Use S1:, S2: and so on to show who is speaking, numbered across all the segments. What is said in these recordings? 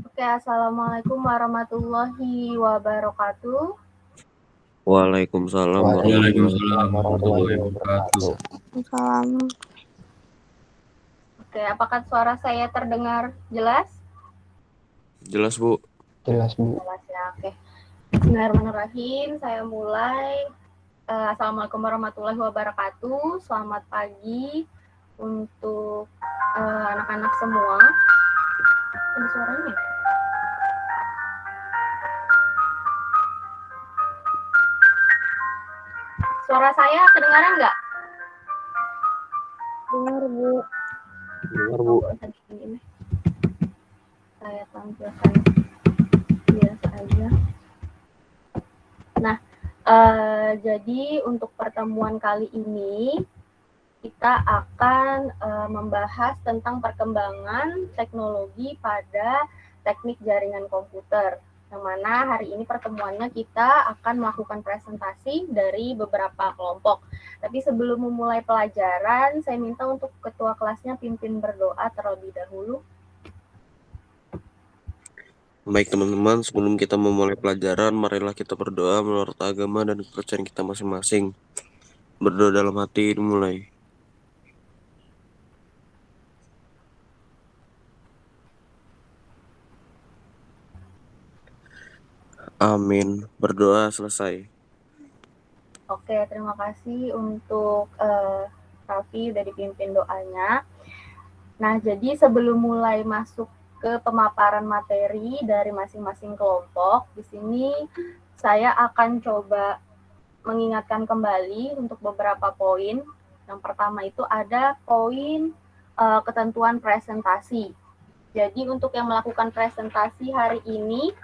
S1: Oke, assalamualaikum warahmatullahi wabarakatuh.
S2: Waalaikumsalam warahmatullahi wabarakatuh.
S3: Salam.
S1: Oke, apakah suara saya terdengar jelas?
S2: Jelas, Bu.
S4: Jelas, Bu.
S1: Jelas ya, oke. Bismillahirrahmanirrahim, saya mulai. Assalamualaikum warahmatullahi wabarakatuh. Selamat pagi untuk anak-anak semua. Ada suaranya? Suara saya kedengaran nggak?
S3: Dengar, Bu.
S2: Dengar, Bu.
S1: Saya tampilkan biasa aja. Nah, jadi untuk pertemuan kali ini kita akan membahas tentang perkembangan teknologi pada teknik jaringan komputer. Yang mana hari ini pertemuannya kita akan melakukan presentasi dari beberapa kelompok. Tapi sebelum memulai pelajaran, saya minta untuk ketua kelasnya pimpin berdoa terlebih dahulu.
S2: Baik teman-teman, sebelum kita memulai pelajaran, marilah kita berdoa menurut agama dan kepercayaan kita masing-masing. Berdoa dalam hati dimulai. Amin. Berdoa selesai.
S1: Oke, terima kasih untuk Raffi udah dipimpin doanya. Nah, jadi sebelum mulai masuk ke pemaparan materi dari masing-masing kelompok, di sini saya akan coba mengingatkan kembali untuk beberapa poin. Yang pertama itu ada poin ketentuan presentasi. Jadi untuk yang melakukan presentasi hari ini,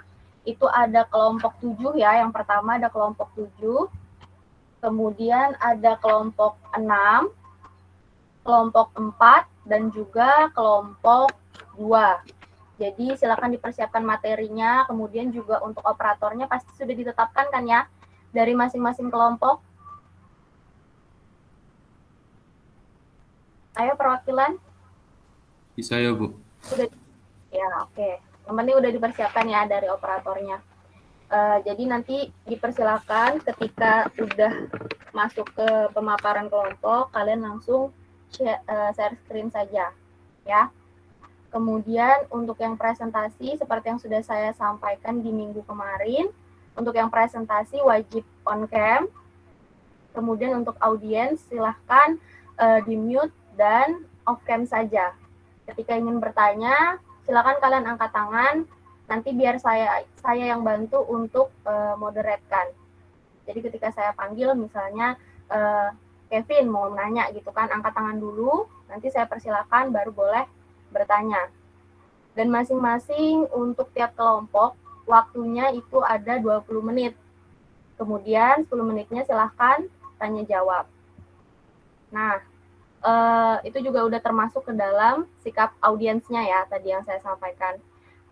S1: itu ada kelompok 7 ya. Yang pertama ada kelompok 7, kemudian ada kelompok 6, kelompok 4, dan juga kelompok 2. Jadi silakan dipersiapkan materinya, kemudian juga untuk operatornya pasti sudah ditetapkan kan ya, dari masing-masing kelompok. Ayo perwakilan.
S5: Bisa ya, Bu?
S1: Sudah. Ya, oke. Yang penting udah dipersiapkan ya dari operatornya. Jadi nanti dipersilakan ketika udah masuk ke pemaparan kelompok, kalian langsung share screen saja, ya. Kemudian untuk yang presentasi, seperti yang sudah saya sampaikan di minggu kemarin, untuk yang presentasi wajib on cam. Kemudian untuk audiens silahkan di-mute dan off cam saja. Ketika ingin bertanya, silakan kalian angkat tangan, nanti biar saya yang bantu untuk moderatekan. Jadi ketika saya panggil misalnya Kevin mau nanya gitu kan, angkat tangan dulu, nanti saya persilakan baru boleh bertanya. Dan masing-masing untuk tiap kelompok waktunya itu ada 20 menit. Kemudian 10 menitnya silahkan tanya jawab. Nah, itu juga udah termasuk ke dalam sikap audiensnya ya, tadi yang saya sampaikan.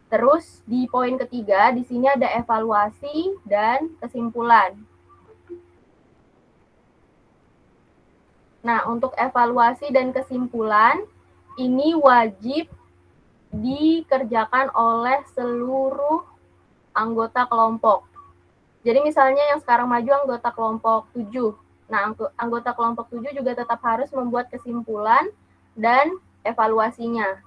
S1: Terus di poin ketiga, di sini ada evaluasi dan kesimpulan. Nah, untuk evaluasi dan kesimpulan, ini wajib dikerjakan oleh seluruh anggota kelompok. Jadi misalnya yang sekarang maju anggota kelompok 7. Nah, anggota kelompok 7 juga tetap harus membuat kesimpulan dan evaluasinya.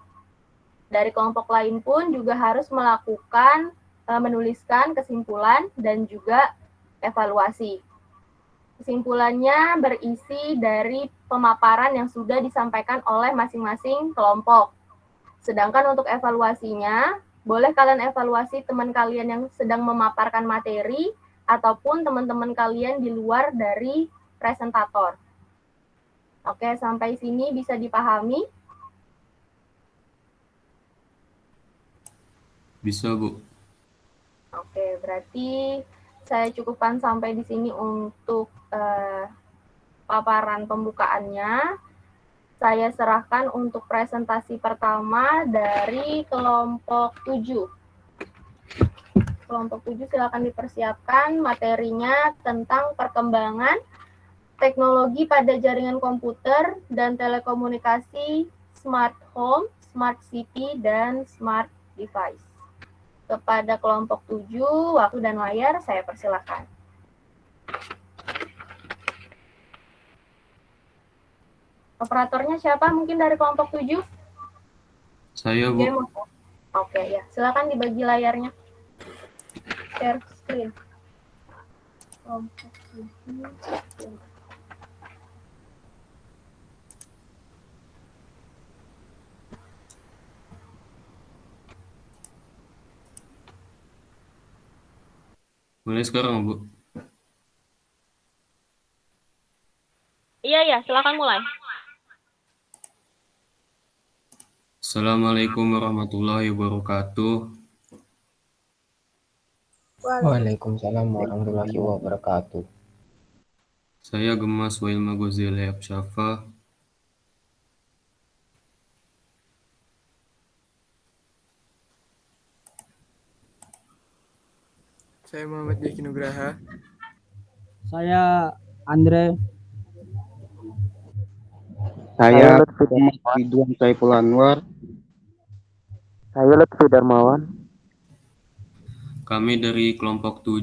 S1: Dari kelompok lain pun juga harus melakukan, menuliskan kesimpulan dan juga evaluasi. Kesimpulannya berisi dari pemaparan yang sudah disampaikan oleh masing-masing kelompok. Sedangkan untuk evaluasinya, boleh kalian evaluasi teman kalian yang sedang memaparkan materi ataupun teman-teman kalian di luar dari presentator. Oke, sampai sini bisa dipahami?
S5: Bisa, Bu.
S1: Oke, berarti saya cukupkan sampai di sini untuk paparan pembukaannya. Saya serahkan untuk presentasi pertama dari kelompok 7. Kelompok 7 silakan dipersiapkan materinya tentang perkembangan teknologi pada jaringan komputer dan telekomunikasi smart home, smart city, dan smart device. Kepada kelompok 7, waktu dan layar saya persilakan. Operatornya siapa mungkin dari kelompok 7?
S5: Saya, Bu.
S1: Oke, ya. Silakan dibagi layarnya. Share screen. Kelompok 7.
S5: Mulai sekarang, Bu.
S1: Iya, silakan mulai.
S5: Assalamualaikum warahmatullahi wabarakatuh.
S4: Waalaikumsalam warahmatullahi wabarakatuh.
S5: Saya Gemas Wailma Gozeli Absyafa.
S6: Saya Muhammad Jaki Nugraha.
S7: Saya Andre.
S4: Saya Muhammad Ridwan Saiful Anwar.
S8: Saya Lutfi Darmawan.
S5: Kami dari kelompok 7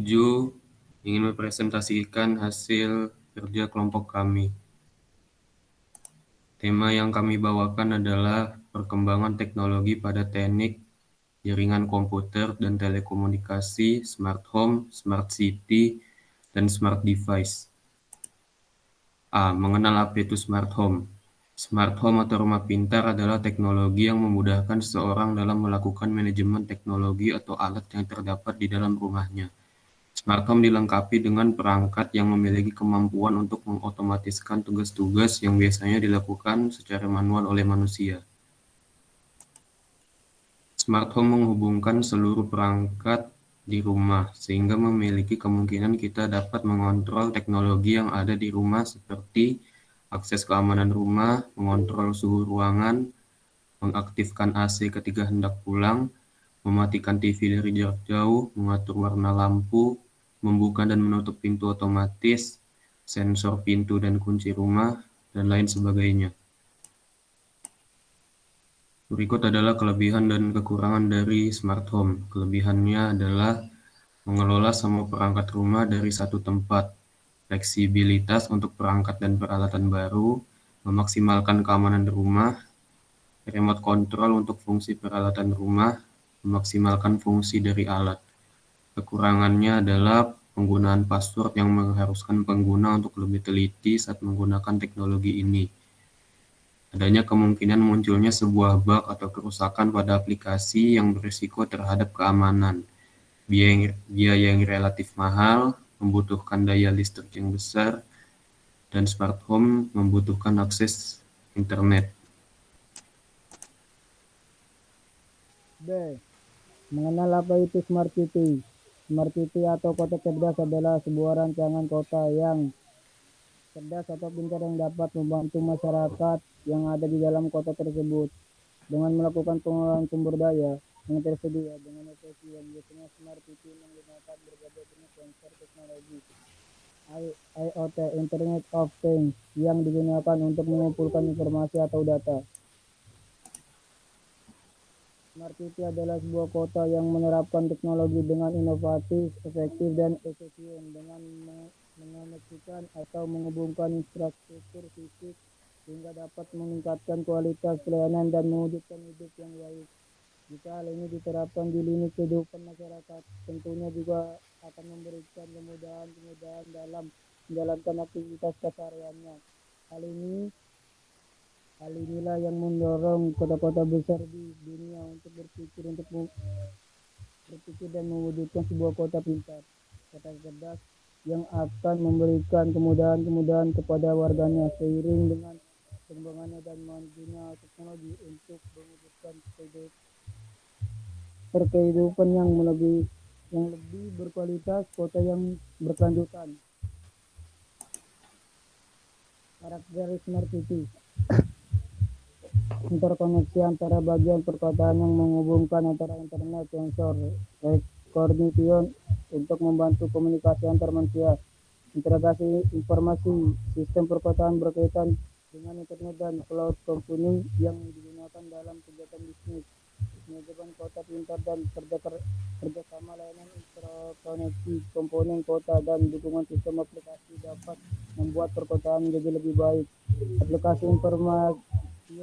S5: ingin mempresentasikan hasil kerja kelompok kami. Tema yang kami bawakan adalah perkembangan teknologi pada teknik jaringan komputer dan telekomunikasi, smart home, smart city, dan smart device. A. Mengenal apa itu smart home? Smart home atau rumah pintar adalah teknologi yang memudahkan seseorang dalam melakukan manajemen teknologi atau alat yang terdapat di dalam rumahnya. Smart home dilengkapi dengan perangkat yang memiliki kemampuan untuk mengotomatiskan tugas-tugas yang biasanya dilakukan secara manual oleh manusia. Smart home menghubungkan seluruh perangkat di rumah, sehingga memiliki kemungkinan kita dapat mengontrol teknologi yang ada di rumah seperti akses keamanan rumah, mengontrol suhu ruangan, mengaktifkan AC ketika hendak pulang, mematikan TV dari jarak jauh, mengatur warna lampu, membuka dan menutup pintu otomatis, sensor pintu dan kunci rumah, dan lain sebagainya. Berikut adalah kelebihan dan kekurangan dari smart home. Kelebihannya adalah mengelola semua perangkat rumah dari satu tempat, fleksibilitas untuk perangkat dan peralatan baru, memaksimalkan keamanan rumah, remote control untuk fungsi peralatan rumah, memaksimalkan fungsi dari alat. Kekurangannya adalah penggunaan password yang mengharuskan pengguna untuk lebih teliti saat menggunakan teknologi ini. Adanya kemungkinan munculnya sebuah bug atau kerusakan pada aplikasi yang berisiko terhadap keamanan. Biaya yang relatif mahal, membutuhkan daya listrik yang besar, dan smart home membutuhkan akses internet.
S7: B. Mengenal apa itu smart city? Smart city atau kota cerdas adalah sebuah rancangan kota yang cerdas atau pintar yang dapat membantu masyarakat yang ada di dalam kota tersebut dengan melakukan pengelolaan sumber daya yang tersedia dengan efisien. Biasanya smart city menggunakan berbagai jenis sensor teknologi IoT, Internet of Things, yang digunakan untuk mengumpulkan informasi atau data. Smart city adalah sebuah kota yang menerapkan teknologi dengan inovatif, efektif, dan efisien dengan mengoneksikan atau menghubungkan infrastruktur fisik sehingga dapat meningkatkan kualitas pelayanan dan mewujudkan hidup yang baik. Jika hal ini diterapkan di lini kehidupan masyarakat, tentunya juga akan memberikan kemudahan dalam menjalankan aktivitas kesehariannya. Hal inilah yang mendorong kota-kota besar di dunia untuk berpikir dan mewujudkan sebuah kota pintar, kota cerdas yang akan memberikan kemudahan kepada warganya seiring dengan perkembangannya dan majunya teknologi untuk mewujudkan kehidupan yang lebih berkualitas, kota yang berkelanjutan. Karakteristik smart city. Interkoneksi antara bagian perkotaan yang menghubungkan antara internet, sensor, kognition untuk membantu komunikasi antar manusia, integrasi informasi, sistem perkotaan berkaitan dengan internet dan cloud computing yang digunakan digunakan dalam kegiatan bisnis, manajemen kota pintar dan kerjasama layanan interkoneksi komponen kota dan dukungan sistem aplikasi dapat membuat perkotaan menjadi lebih baik. Aplikasi informasi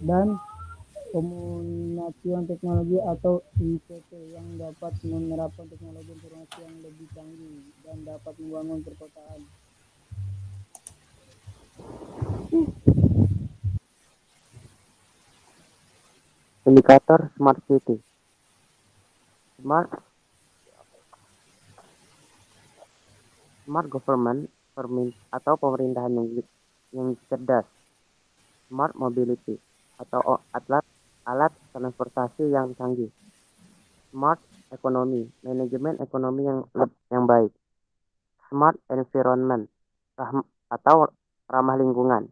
S7: dan komunikasi teknologi atau ICT yang dapat menerapkan teknologi informasi yang lebih canggih dan dapat membangun perkotaan.
S8: Indikator Smart City. Smart government atau pemerintahan yang cerdas. Smart mobility atau alat transportasi yang canggih. Smart economy, manajemen ekonomi yang baik. Smart environment atau ramah lingkungan.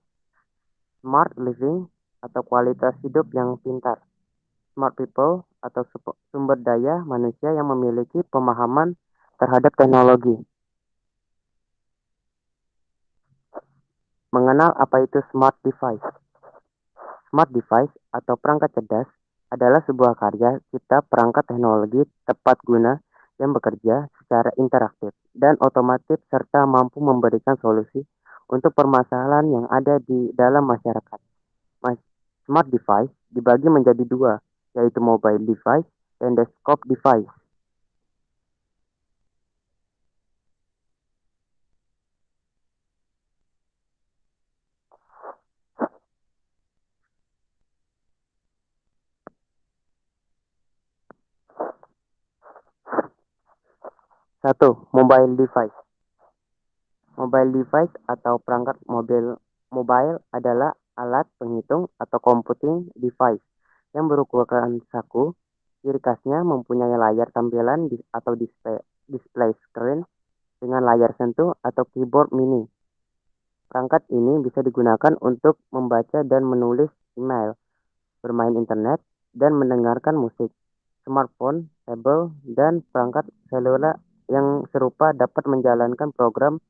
S8: Smart living atau kualitas hidup yang pintar. Smart people atau sumber daya manusia yang memiliki pemahaman terhadap teknologi. Mengenal apa itu smart device. Smart device atau perangkat cerdas adalah sebuah karya cipta perangkat teknologi tepat guna yang bekerja secara interaktif dan otomatis serta mampu memberikan solusi untuk permasalahan yang ada di dalam masyarakat. Smart device dibagi menjadi dua, yaitu mobile device dan desktop device. Satu, mobile device. Mobile device atau perangkat mobile adalah alat penghitung atau computing device yang berukuran saku. Ciri khasnya mempunyai layar tampilan atau display screen dengan layar sentuh atau keyboard mini. Perangkat ini bisa digunakan untuk membaca dan menulis email, bermain internet, dan mendengarkan musik. Smartphone, tablet, dan perangkat seluler yang serupa dapat menjalankan program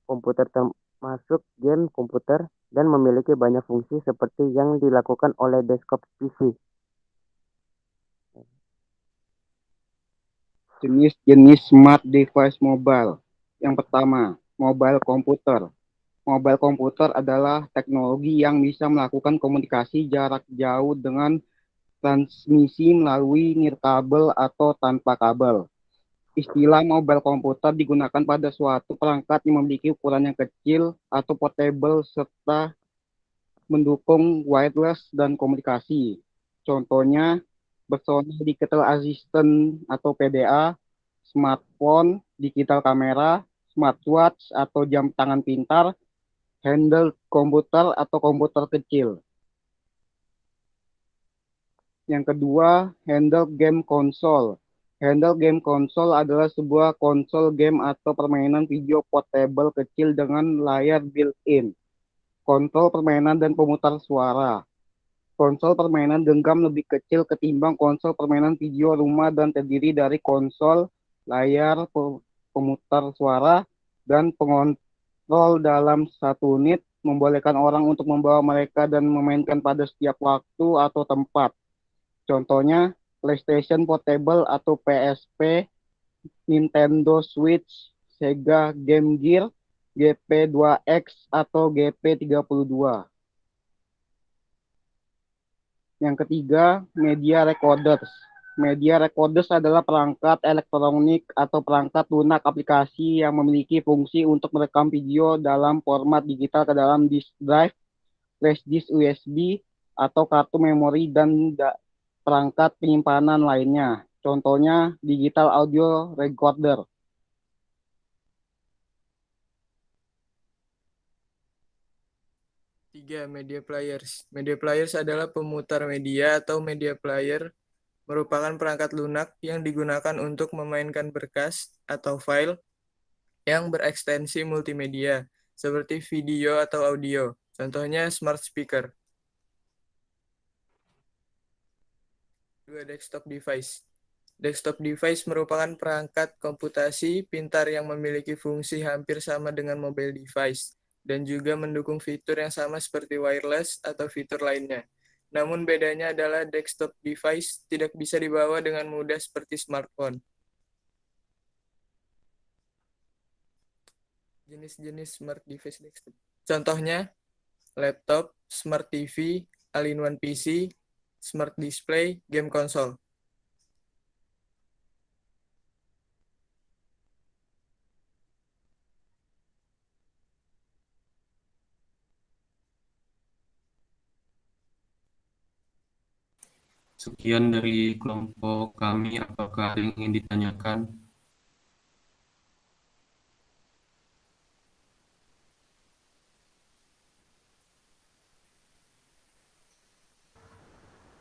S8: komputer termasuk game komputer dan memiliki banyak fungsi seperti yang dilakukan oleh desktop PC.
S4: Jenis-jenis smart device mobile. Yang pertama, mobile komputer. Mobile komputer adalah teknologi yang bisa melakukan komunikasi jarak jauh dengan transmisi melalui nirkabel atau tanpa kabel. Istilah mobile komputer digunakan pada suatu perangkat yang memiliki ukuran yang kecil atau portable serta mendukung wireless dan komunikasi. Contohnya, personal digital assistant atau PDA, smartphone, digital kamera, smartwatch atau jam tangan pintar, handheld komputer atau komputer kecil. Yang kedua, handheld game console. Handheld game console adalah sebuah konsol game atau permainan video portable kecil dengan layar built-in, kontrol permainan dan pemutar suara. Konsol permainan genggam lebih kecil ketimbang konsol permainan video rumah dan terdiri dari konsol, layar, pemutar suara, dan pengontrol dalam satu unit, membolehkan orang untuk membawa mereka dan memainkan pada setiap waktu atau tempat. Contohnya, PlayStation Portable atau PSP, Nintendo Switch, Sega Game Gear, GP2X atau GP32. Yang ketiga, media recorders. Media recorders adalah perangkat elektronik atau perangkat lunak aplikasi yang memiliki fungsi untuk merekam video dalam format digital ke dalam disk drive, flash disk USB, atau kartu memori dan perangkat penyimpanan lainnya. Contohnya, digital audio recorder.
S6: Tiga, media players. Media players adalah pemutar media atau media player merupakan perangkat lunak yang digunakan untuk memainkan berkas atau file yang berekstensi multimedia, seperti video atau audio. Contohnya smart speaker. Dua, desktop device. Desktop device merupakan perangkat komputasi pintar yang memiliki fungsi hampir sama dengan mobile device. dan juga mendukung fitur yang sama seperti wireless atau fitur lainnya. Namun bedanya adalah desktop device tidak bisa dibawa dengan mudah seperti smartphone. Jenis-jenis smart device desktop. Contohnya, laptop, smart TV, all-in-one PC, smart display, game konsol.
S5: Sekian dari kelompok kami, apakah ada yang ingin ditanyakan?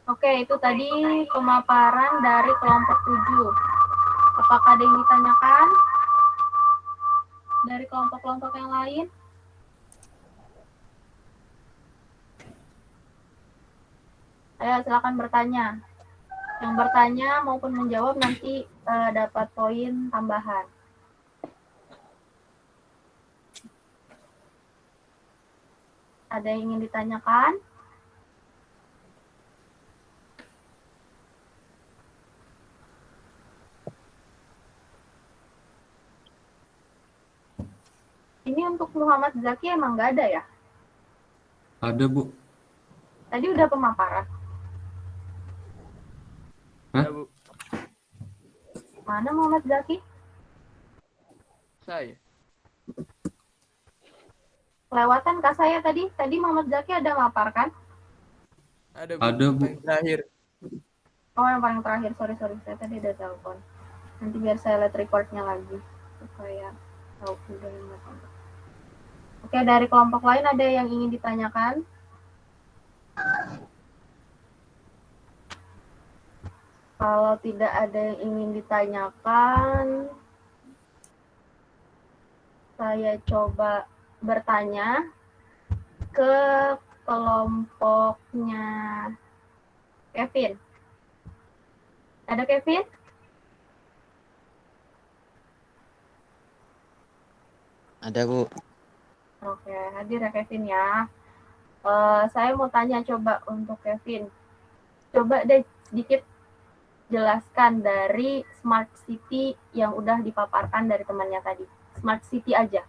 S1: Oke, itu tadi pemaparan dari kelompok 7. Apakah ada yang ditanyakan dari kelompok-kelompok yang lain? Ayo, silakan bertanya. Yang bertanya maupun menjawab nanti dapat poin tambahan. Ada yang ingin ditanyakan? Ini untuk Muhammad Zaki emang nggak ada ya?
S5: Ada, Bu.
S1: Tadi udah pemaparan.
S5: Hah?
S6: Ya, Bu.
S1: Mana Muhammad Zaki?
S6: Saya.
S1: Kelewatan kah saya tadi? Tadi Muhammad Zaki ada mapar kan?
S6: Ada, Bu.
S5: Ada, Bu.
S6: Yang terakhir.
S1: Oh, yang paling terakhir. Sorry. Saya tadi udah telepon. Nanti biar saya lihat recordnya lagi. Supaya tahu udah yang mana. Oke, dari kelompok lain ada yang ingin ditanyakan? Kalau tidak ada yang ingin ditanyakan, saya coba bertanya ke kelompoknya Kevin. Ada Kevin?
S9: Ada, Bu.
S1: Oke, hadir ya Kevin ya. Saya mau tanya coba untuk Kevin. Coba deh sedikit jelaskan dari Smart City yang udah dipaparkan dari temannya tadi. Smart City aja.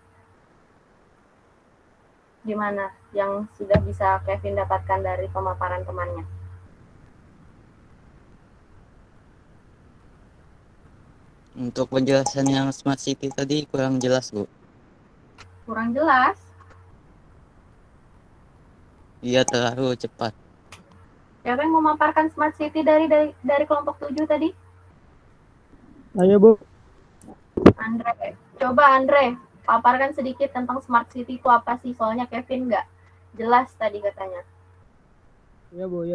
S1: Gimana yang sudah bisa Kevin dapatkan dari pemaparan temannya?
S9: Untuk penjelasan yang Smart City tadi kurang jelas, Bu.
S1: Kurang jelas.
S9: Iya, terlalu cepat.
S1: Siapa yang memaparkan Smart City dari kelompok 7 tadi?
S7: Ayo, Bu.
S1: Andre. Coba Andre, paparkan sedikit tentang Smart City itu apa sih? Soalnya Kevin nggak jelas tadi katanya.
S7: Ya, Bu.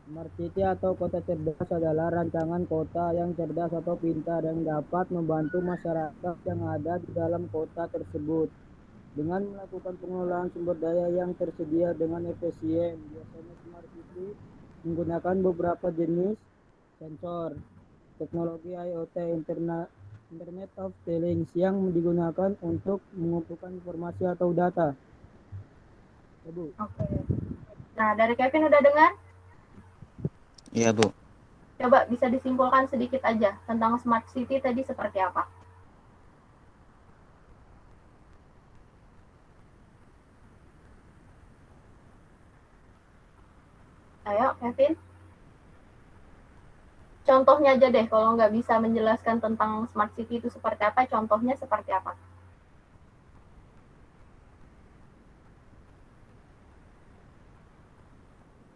S7: Smart City atau kota cerdas adalah rancangan kota yang cerdas atau pintar yang dapat membantu masyarakat yang ada di dalam kota tersebut dengan melakukan pengelolaan sumber daya yang tersedia dengan efisien. Biasanya Smart City menggunakan beberapa jenis sensor, teknologi IoT, Internet of Things yang digunakan untuk mengumpulkan informasi atau data. Ya, Bu.
S1: Oke. Nah, dari Kevin udah dengar?
S9: Iya, Bu.
S1: Coba bisa disimpulkan sedikit aja tentang Smart City tadi seperti apa? Ayo, Kevin. Contohnya aja deh, kalau nggak bisa menjelaskan tentang Smart City itu seperti apa, contohnya seperti apa?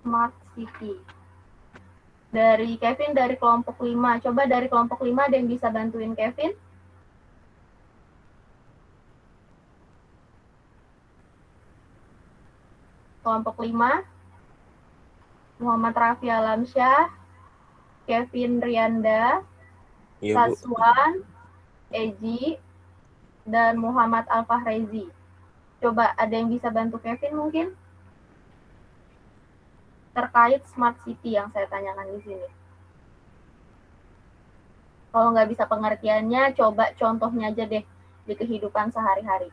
S1: Smart City. Dari Kevin dari kelompok 5. Coba dari kelompok 5 ada yang bisa bantuin Kevin? Kelompok 5. Muhammad Raffi Alamsyah, Kevin Rianda,
S2: Iya, Bu.
S1: Saswan, Eji, dan Muhammad Al-Fahrezi. Coba ada yang bisa bantu Kevin mungkin? Terkait Smart City yang saya tanyakan di sini. Kalau nggak bisa pengertiannya, coba contohnya aja deh di kehidupan sehari-hari.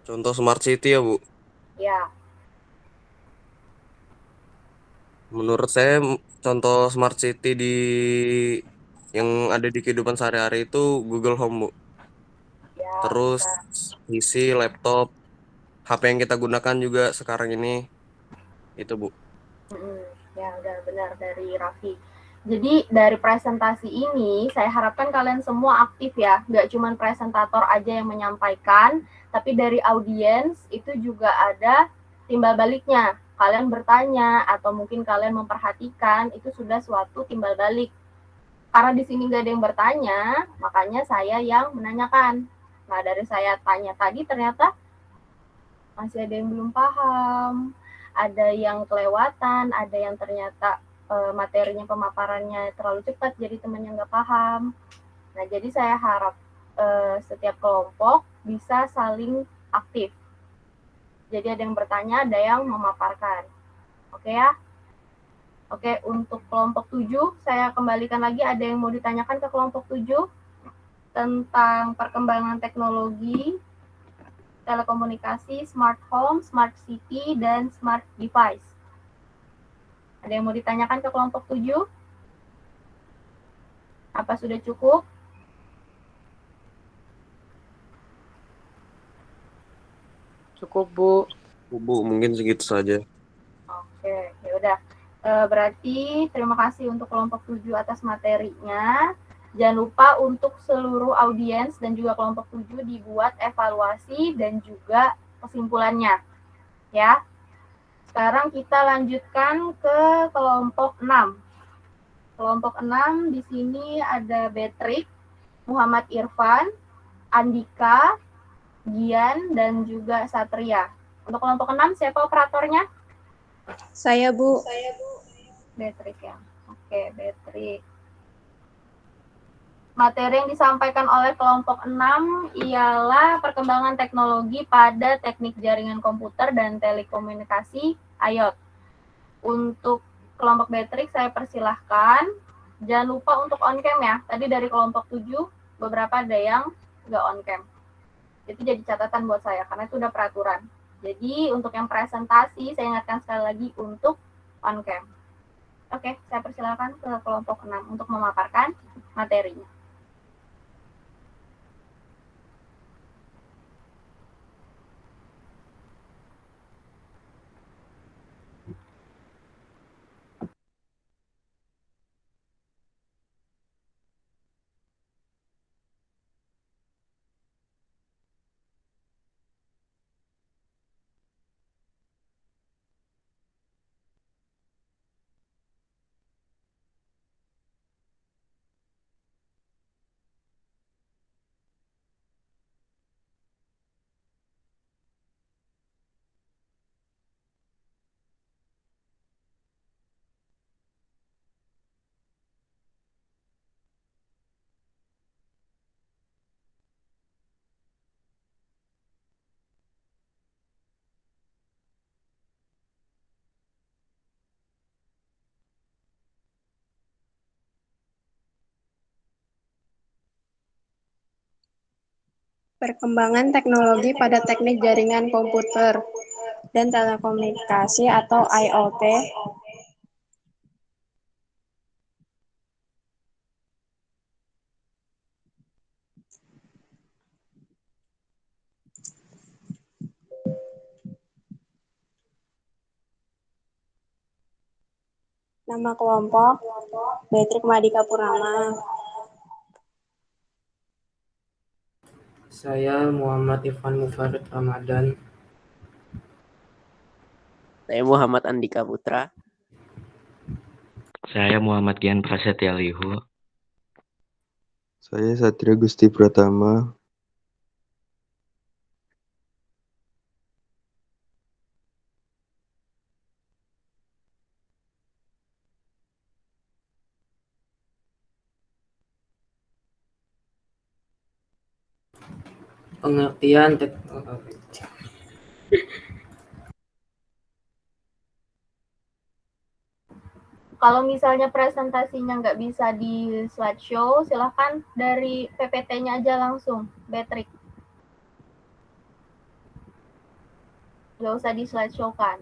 S2: Contoh smart city ya, Bu.
S1: Ya,
S2: Menurut saya contoh smart city yang ada di kehidupan sehari-hari itu Google Home, Bu.
S1: ya
S2: Terus
S1: bisa.
S2: PC, laptop, HP yang kita gunakan juga sekarang ini itu, Bu.
S1: Mm-mm. Ya, udah benar dari Raffi. Jadi dari presentasi ini saya harapkan kalian semua aktif ya, nggak cuma presentator aja yang menyampaikan, tapi dari audiens itu juga ada timbal baliknya. Kalian bertanya atau mungkin kalian memperhatikan itu sudah suatu timbal balik. Karena di sini nggak ada yang bertanya, makanya saya yang menanyakan. Nah dari saya tanya tadi ternyata masih ada yang belum paham, ada yang kelewatan, ada yang ternyata materinya pemaparannya terlalu cepat jadi temannya nggak paham. Nah jadi saya harap setiap kelompok bisa saling aktif. Jadi ada yang bertanya, ada yang memaparkan. Oke ya? Oke, untuk kelompok 7 saya kembalikan lagi, ada yang mau ditanyakan ke kelompok 7 tentang perkembangan teknologi telekomunikasi, smart home, smart city, dan smart device. Ada yang mau ditanyakan ke kelompok 7? Apa sudah cukup?
S10: Cukup, Bu.
S2: Bu, mungkin segitu saja.
S1: Oke, ya udah. Berarti terima kasih untuk kelompok 7 atas materinya. Jangan lupa untuk seluruh audiens dan juga kelompok 7 dibuat evaluasi dan juga kesimpulannya. Ya. Sekarang kita lanjutkan ke kelompok 6. Kelompok 6 di sini ada Betrik, Muhammad Irfan, Andika, Gian, dan juga Satria. Untuk kelompok 6 siapa operatornya?
S3: Saya, Bu.
S1: Betrik ya. Oke, Betrik. Materi yang disampaikan oleh kelompok 6 ialah perkembangan teknologi pada teknik jaringan komputer dan telekomunikasi IoT. Untuk kelompok Betrik saya persilahkan. Jangan lupa untuk on cam ya. Tadi dari kelompok 7 beberapa ada yang nggak on cam. Itu jadi catatan buat saya karena itu udah peraturan. Jadi untuk yang presentasi saya ingatkan sekali lagi untuk on cam. Oke, saya persilakan ke kelompok 6 untuk memaparkan materinya.
S3: Perkembangan teknologi pada teknik jaringan komputer dan telekomunikasi atau IoT. Nama kelompok, Betrik Madika Purnama.
S10: Saya Muhammad Irfan Mufarid Ramadan.
S8: Saya Muhammad Andika Putra.
S11: Saya Muhammad Gian Prasetya Lihu.
S12: Saya Satria Gusti Pratama.
S10: Pengertian teknologi.
S1: Kalau misalnya presentasinya nggak bisa di slideshow, silahkan dari PPT-nya aja langsung, Betrik. Nggak usah di slideshow kan?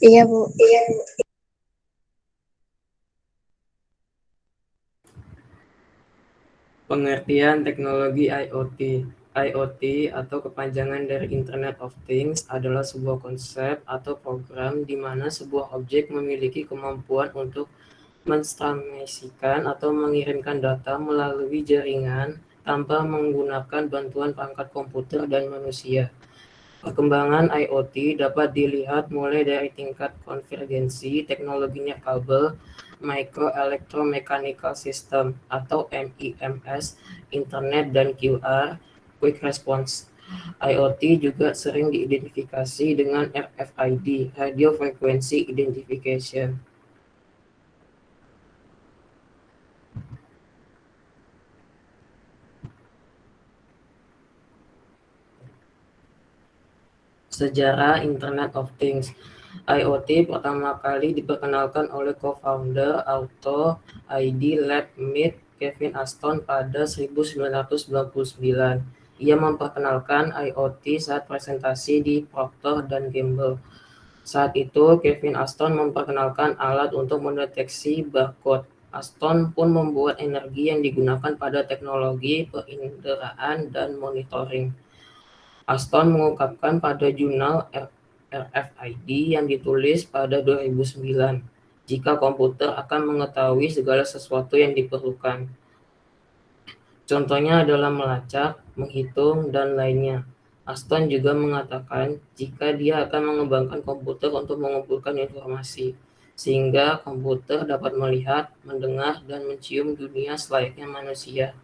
S3: Iya, Bu.
S10: Pengertian teknologi IoT. IoT atau kepanjangan dari Internet of Things adalah sebuah konsep atau program di mana sebuah objek memiliki kemampuan untuk mentransmisikan atau mengirimkan data melalui jaringan tanpa menggunakan bantuan perangkat komputer dan manusia. Perkembangan IoT dapat dilihat mulai dari tingkat konvergensi teknologinya kabel, Microelectromechanical System atau MIMS, Internet dan QR, Quick Response. IoT juga sering diidentifikasi dengan RFID, Radio Frequency Identification. Sejarah Internet of Things. IoT pertama kali diperkenalkan oleh co-founder Auto ID Lab Meet Kevin Aston pada 1999. Ia memperkenalkan IoT saat presentasi di Procter dan Gamble. Saat itu, Kevin Aston memperkenalkan alat untuk mendeteksi barcode. Aston pun membuat energi yang digunakan pada teknologi perinderaan dan monitoring. Aston mengungkapkan pada jurnal RFID yang ditulis pada 2009, jika komputer akan mengetahui segala sesuatu yang diperlukan. Contohnya adalah melacak, menghitung, dan lainnya. Aston juga mengatakan jika dia akan mengembangkan komputer untuk mengumpulkan informasi, sehingga komputer dapat melihat, mendengar, dan mencium dunia selayaknya manusia.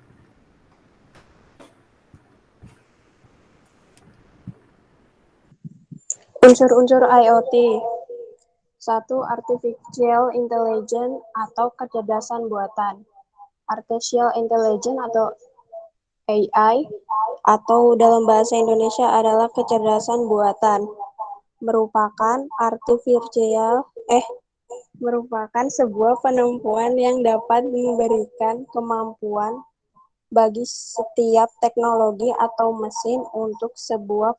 S3: Unsur-unsur IoT. 1. Artificial Intelligence atau kecerdasan buatan. Artificial Intelligence atau AI atau dalam bahasa Indonesia adalah kecerdasan buatan. Merupakan sebuah penemuan yang dapat memberikan kemampuan bagi setiap teknologi atau mesin untuk sebuah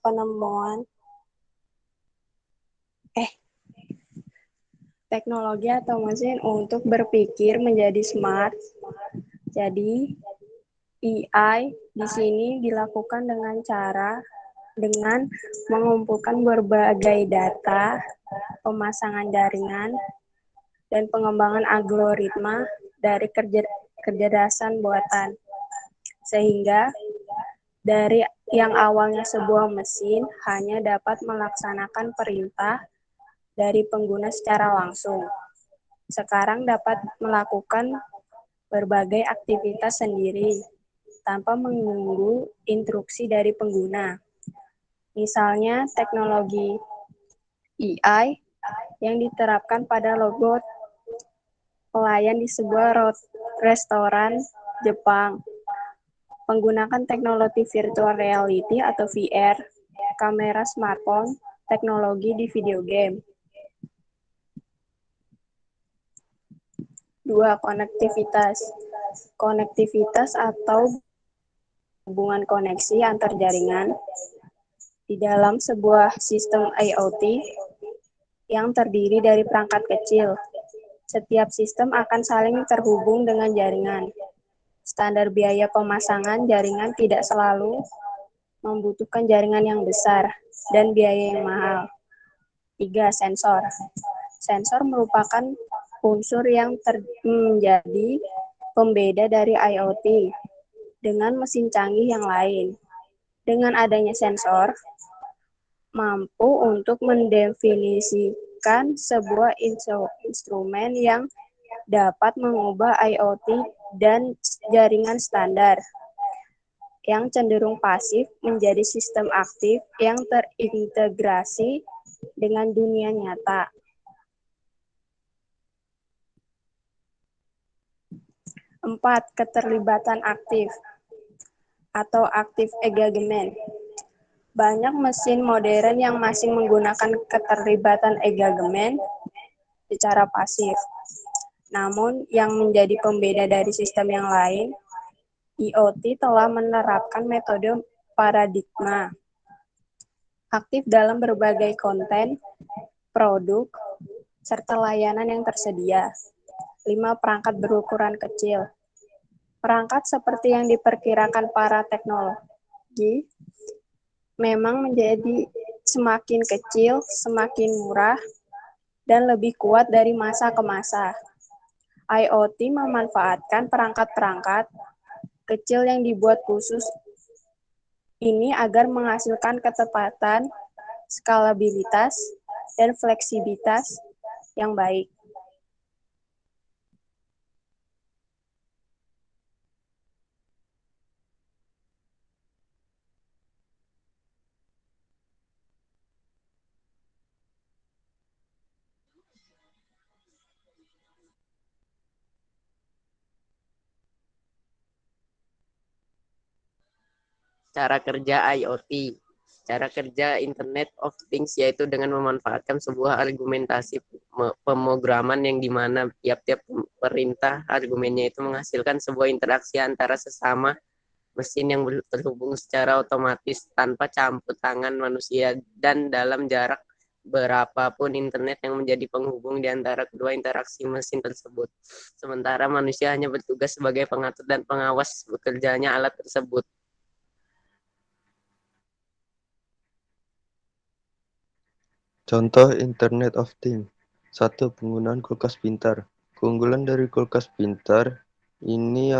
S3: teknologi atau mesin untuk berpikir menjadi smart. Jadi, AI di sini dilakukan dengan mengumpulkan berbagai data, pemasangan jaringan, dan pengembangan algoritma dari kecerdasan buatan. Sehingga dari yang awalnya sebuah mesin hanya dapat melaksanakan perintah dari pengguna secara langsung. Sekarang dapat melakukan berbagai aktivitas sendiri tanpa menunggu instruksi dari pengguna. Misalnya teknologi AI yang diterapkan pada logo pelayan di sebuah restoran Jepang. Menggunakan teknologi virtual reality atau VR, kamera smartphone, teknologi di video game. 2. Konektivitas. Konektivitas atau hubungan koneksi antar jaringan di dalam sebuah sistem IoT yang terdiri dari perangkat kecil. Setiap sistem akan saling terhubung dengan jaringan. Standar biaya pemasangan jaringan tidak selalu membutuhkan jaringan yang besar dan biaya yang mahal. 3. Sensor. Sensor merupakan unsur yang menjadi pembeda dari IoT dengan mesin canggih yang lain. Dengan adanya sensor, mampu untuk mendefinisikan sebuah instrumen yang dapat mengubah IoT dan jaringan standar yang cenderung pasif menjadi sistem aktif yang terintegrasi dengan dunia nyata. 4. Keterlibatan aktif atau active engagement. Banyak mesin modern yang masih menggunakan keterlibatan engagement secara pasif. Namun, yang menjadi pembeda dari sistem yang lain, IoT telah menerapkan metode paradigma aktif dalam berbagai konten, produk, serta layanan yang tersedia. 5. Perangkat berukuran kecil. Perangkat seperti yang diperkirakan para teknologi memang menjadi semakin kecil, semakin murah, dan lebih kuat dari masa ke masa. IoT memanfaatkan perangkat-perangkat kecil yang dibuat khusus ini agar menghasilkan ketepatan, skalabilitas, dan fleksibilitas yang baik.
S13: Cara kerja IoT. Cara kerja Internet of Things yaitu dengan memanfaatkan sebuah argumentasi pemrograman yang dimana tiap-tiap perintah argumennya itu menghasilkan sebuah interaksi antara sesama mesin yang terhubung secara otomatis tanpa campur tangan manusia dan dalam jarak berapapun internet yang menjadi penghubung di antara kedua interaksi mesin tersebut. Sementara manusia hanya bertugas sebagai pengatur dan pengawas bekerjanya alat tersebut.
S12: Contoh Internet of Things. 1. Penggunaan kulkas pintar. Keunggulan dari kulkas pintar ini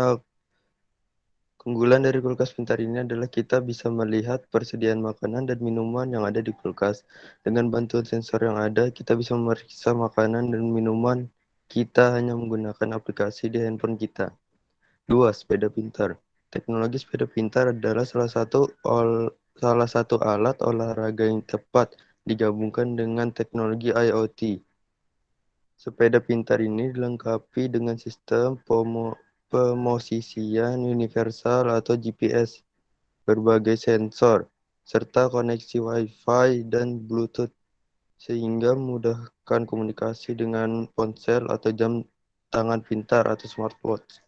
S12: adalah kita bisa melihat persediaan makanan dan minuman yang ada di kulkas. Dengan bantuan sensor yang ada, kita bisa memeriksa makanan dan minuman kita hanya menggunakan aplikasi di handphone kita. 2. Sepeda pintar. Teknologi sepeda pintar adalah salah satu alat olahraga yang tepat digabungkan dengan teknologi IoT. Sepeda pintar ini dilengkapi dengan sistem pemosisian universal atau GPS, berbagai sensor, serta koneksi Wi-Fi dan Bluetooth, sehingga memudahkan komunikasi dengan ponsel atau jam tangan pintar atau smartwatch.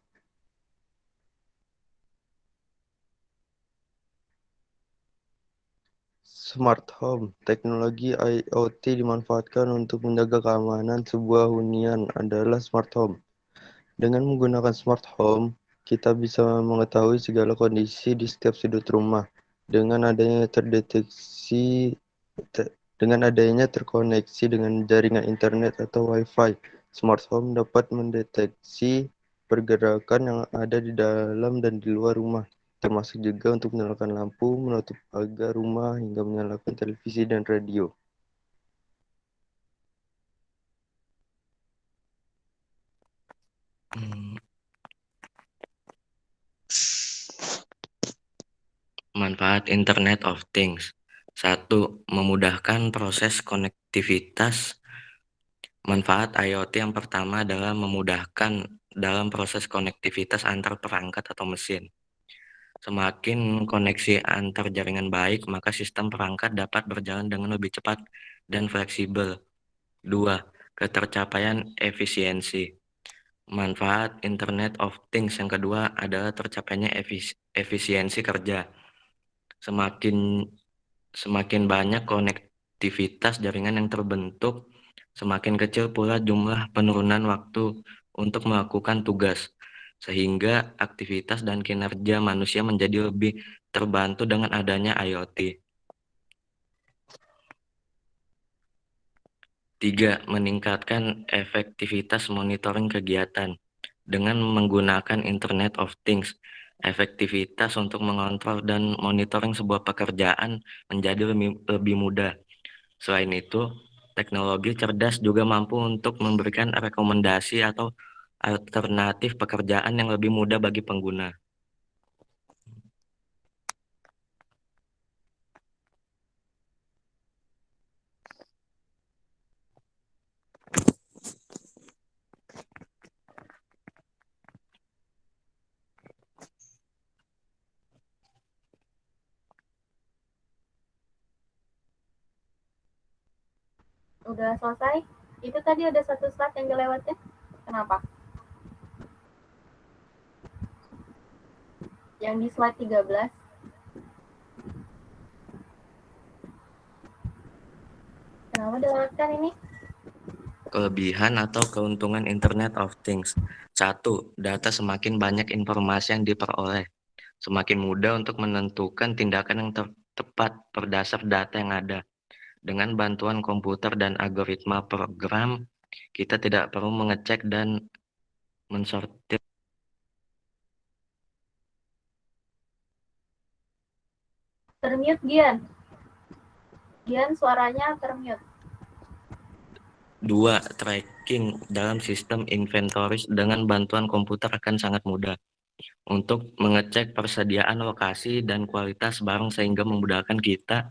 S12: Smart Home. Teknologi IoT dimanfaatkan untuk menjaga keamanan sebuah hunian adalah Smart Home. Dengan menggunakan Smart Home, kita bisa mengetahui segala kondisi di setiap sudut rumah. Dengan adanya terkoneksi dengan jaringan internet atau Wi-Fi, Smart Home dapat mendeteksi pergerakan yang ada di dalam dan di luar rumah, termasuk juga untuk menyalakan lampu, menutup pagar rumah, hingga menyalakan televisi dan radio.
S11: Manfaat Internet of Things. 1. Memudahkan proses konektivitas. Manfaat IoT yang pertama adalah memudahkan dalam proses konektivitas antar perangkat atau mesin. Semakin koneksi antar jaringan baik, maka sistem perangkat dapat berjalan dengan lebih cepat dan fleksibel. 2. Ketercapaian efisiensi. Manfaat Internet of Things yang kedua adalah tercapainya efisiensi kerja. Semakin banyak konektivitas jaringan yang terbentuk, semakin kecil pula jumlah penurunan waktu untuk melakukan tugas, sehingga aktivitas dan kinerja manusia menjadi lebih terbantu dengan adanya IoT. 3. Meningkatkan efektivitas monitoring kegiatan. Dengan menggunakan Internet of Things, efektivitas untuk mengontrol dan monitoring sebuah pekerjaan menjadi lebih mudah. Selain itu, teknologi cerdas juga mampu untuk memberikan rekomendasi atau alternatif pekerjaan yang lebih mudah bagi pengguna.
S1: Udah selesai? Itu tadi ada satu slide yang dilewatin. Kenapa? Yang di slide 13. Mau dilewatkan ini?
S11: Kelebihan atau keuntungan Internet of Things. 1. Data semakin banyak informasi yang diperoleh. Semakin mudah untuk menentukan tindakan yang tepat berdasar data yang ada. Dengan bantuan komputer dan algoritma program, kita tidak perlu mengecek dan mensortir.
S1: Termute, Gian. Gian, suaranya termute.
S11: 2. Tracking dalam sistem inventories dengan bantuan komputer akan sangat mudah untuk mengecek persediaan lokasi dan kualitas barang sehingga memudahkan kita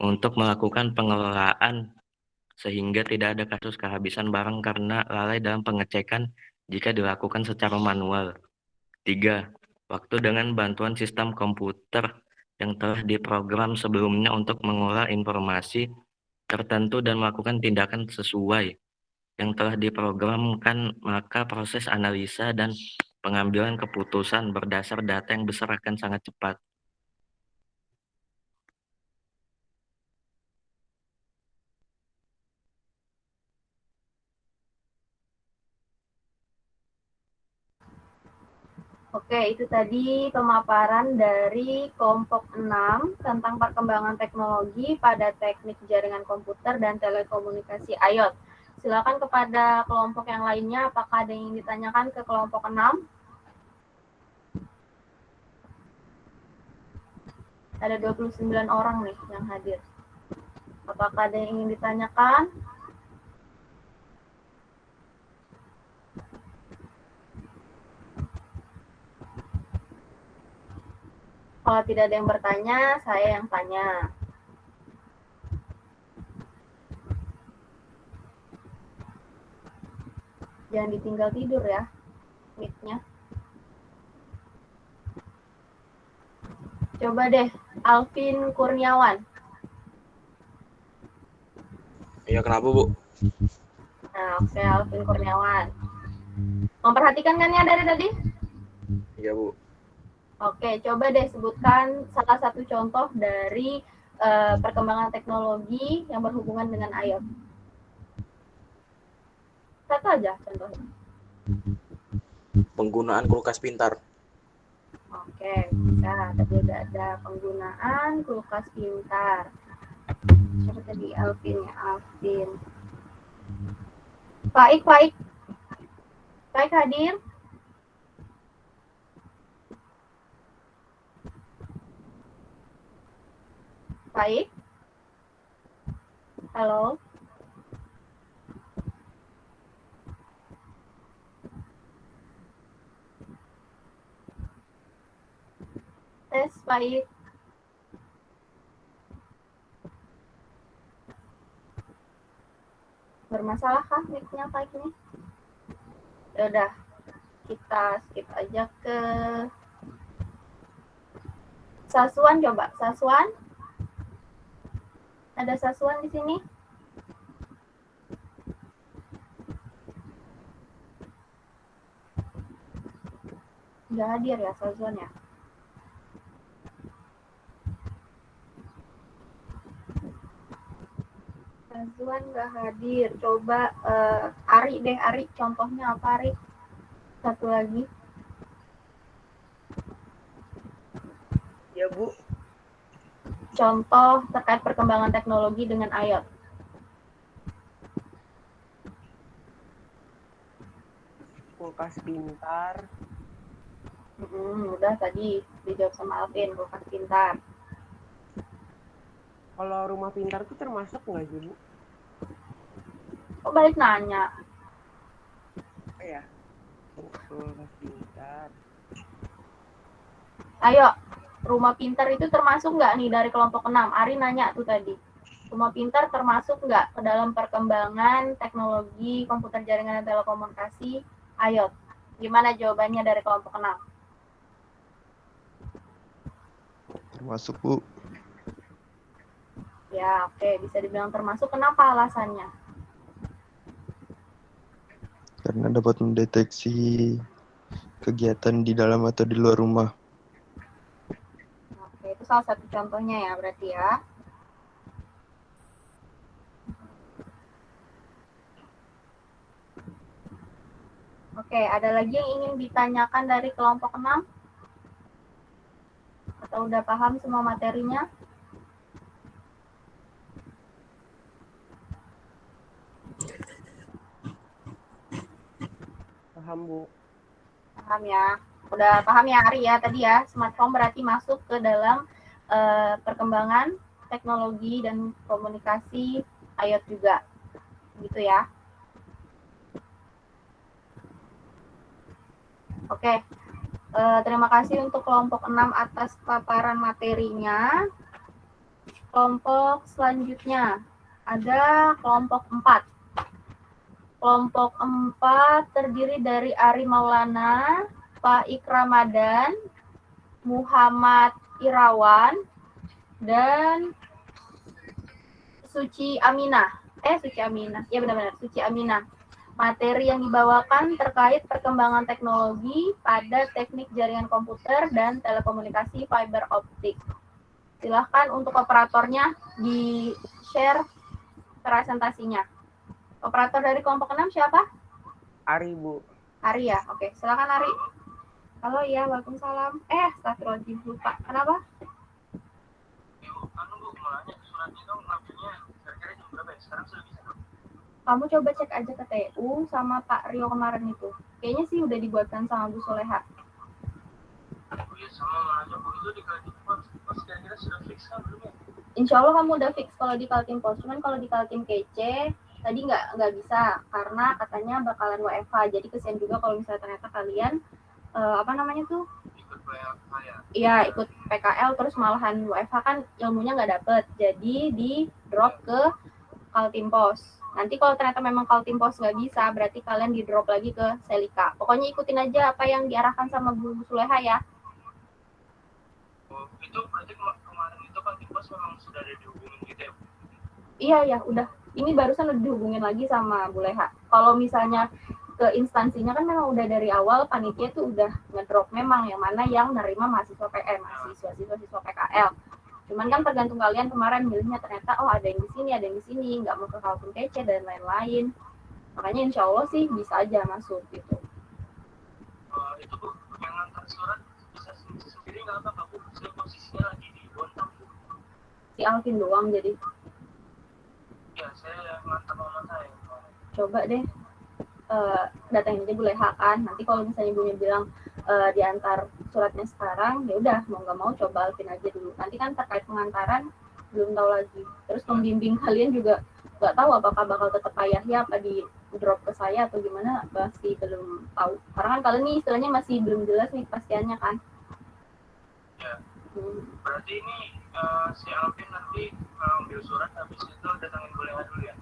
S11: untuk melakukan pengelolaan sehingga tidak ada kasus kehabisan barang karena lalai dalam pengecekan jika dilakukan secara manual. 3. Waktu dengan bantuan sistem komputer yang telah diprogram sebelumnya untuk mengolah informasi tertentu dan melakukan tindakan sesuai yang telah diprogramkan, maka proses analisa dan pengambilan keputusan berdasar data yang besar akan sangat cepat.
S1: Oke, itu tadi pemaparan dari kelompok 6 tentang perkembangan teknologi pada teknik jaringan komputer dan telekomunikasi IoT. Silakan kepada kelompok yang lainnya, apakah ada yang ingin ditanyakan ke kelompok 6? Ada 29 orang nih yang hadir. Apakah ada yang ingin ditanyakan? Kalau tidak ada yang bertanya, saya yang tanya. Jangan ditinggal tidur ya, mic-nya. Coba deh, Alvin Kurniawan.
S14: Iya, kenapa, Bu?
S1: Nah, oke, Alvin Kurniawan. Memperhatikan kan ya dari tadi?
S14: Iya, Bu.
S1: Oke, coba deh sebutkan salah satu contoh dari perkembangan teknologi yang berhubungan dengan IoT. Satu aja contohnya.
S14: Penggunaan kulkas pintar.
S1: Oke, bisa. Tadi udah ada penggunaan kulkas pintar. Siapa tadi? Alvin ya, Alvin. Faik hadir? Baik. Halo. Tes, baik. Bermasalah kah mic-nya Baik ini? Ya udah, kita skip aja ke Saswan, coba. Saswan? Ada Saswan di sini? Nggak hadir ya Saswan ya? Saswan nggak hadir. Coba Ari deh, Ari. Contohnya apa, Ari? Satu lagi.
S15: Ya, Bu.
S1: Contoh terkait perkembangan teknologi dengan IoT.
S15: Kulkas pintar.
S1: Udah tadi dijawab sama Alvin, kulkas pintar.
S15: Kalau rumah pintar itu termasuk nggak sih, Bu?
S1: Kok balik nanya?
S15: Ya, kulkas pintar.
S1: Ayo, rumah pintar itu termasuk nggak nih dari kelompok 6? Ari nanya tuh tadi. Rumah pintar termasuk nggak ke dalam perkembangan teknologi komputer jaringan dan telekomunikasi IoT? Gimana jawabannya dari kelompok 6?
S12: Termasuk, Bu.
S1: Ya, oke. Bisa dibilang termasuk. Kenapa alasannya?
S12: Karena dapat mendeteksi kegiatan di dalam atau di luar rumah.
S1: Oke, itu salah satu contohnya ya berarti ya. Oke, ada lagi yang ingin ditanyakan dari kelompok 6? Atau udah paham semua materinya?
S15: Paham, Bu.
S1: Paham ya? Udah paham ya Ari ya tadi ya, smart home berarti masuk ke dalam perkembangan teknologi dan komunikasi IoT juga. Gitu ya. Oke, terima kasih untuk kelompok 6 atas paparan materinya. Kelompok selanjutnya ada kelompok 4. Kelompok 4 terdiri dari Ari Maulana, Pak Ikramadan, Muhammad Irawan, dan Suci Aminah. Suci Aminah. Ya benar-benar, Suci Aminah. Materi yang dibawakan terkait perkembangan teknologi pada teknik jaringan komputer dan telekomunikasi fiber optik. Silahkan untuk operatornya di-share presentasinya. Operator dari kelompok 6 siapa?
S15: Ari, Bu.
S1: Ari ya? Oke, silakan Ari. Halo, ya, waalaikumsalam. Astagfirullahaladzim, lupa. Kenapa? Kamu coba cek aja ke TU sama Pak Rio kemarin itu. Kayaknya sih udah dibuatkan sama Bu Soleha. Insya Allah kamu udah fix kalau di Kaltim Pos. Cuman kalau di Kaltim KC tadi nggak bisa karena katanya bakalan WFH. Jadi kesian juga kalau misalnya ternyata kalian apa namanya tuh? Iya, ikut PKL terus malahan WFH kan ilmunya nggak dapet. Jadi di drop ke Kaltim Pos. Nanti kalau ternyata memang Kaltim Pos nggak bisa, berarti kalian di drop lagi ke Selika. Pokoknya ikutin aja apa yang diarahkan sama Bu Suleha ya.
S16: Itu berarti kemarin itu Kaltim Pos memang sudah ada dihubungin gitu ya?
S1: Iya, ya, udah. Ini barusan udah dihubungin lagi sama Bu Leha. Kalau misalnya ke instansinya kan memang udah dari awal panitia tuh udah ngedrop memang yang mana yang nerima mahasiswa PM, mahasiswa PKL. Cuman kan tergantung kalian kemarin milihnya ternyata ada yang di sini, ada yang di sini, nggak mau ke Kaltim KC dan lain-lain. Makanya insya Allah sih bisa aja masuk gitu.
S16: Itu Bu, yang antar surat bisa sendiri nggak apa-apa Bu? Saya posisinya lagi di Bontang Bu.
S1: Si Alvin doang jadi.
S16: Ya, saya ngantar mama saya.
S1: Coba deh datangin aja Bu Leha kan. Nanti kalau misalnya ibunya bilang diantar suratnya sekarang, ya udah mau nggak mau coba Alvin aja dulu. Nanti kan terkait pengantaran belum tahu lagi. Terus pembimbing kalian juga nggak tahu apakah bakal tetap ayahnya apa di drop ke saya atau gimana, masih belum tahu. Karena kan kalian nih istilahnya masih belum jelas nih kepastiannya kan.
S16: Ya. Berarti ini si Alvin nanti ambil surat habis itu datangin Bu Leha dulu ya?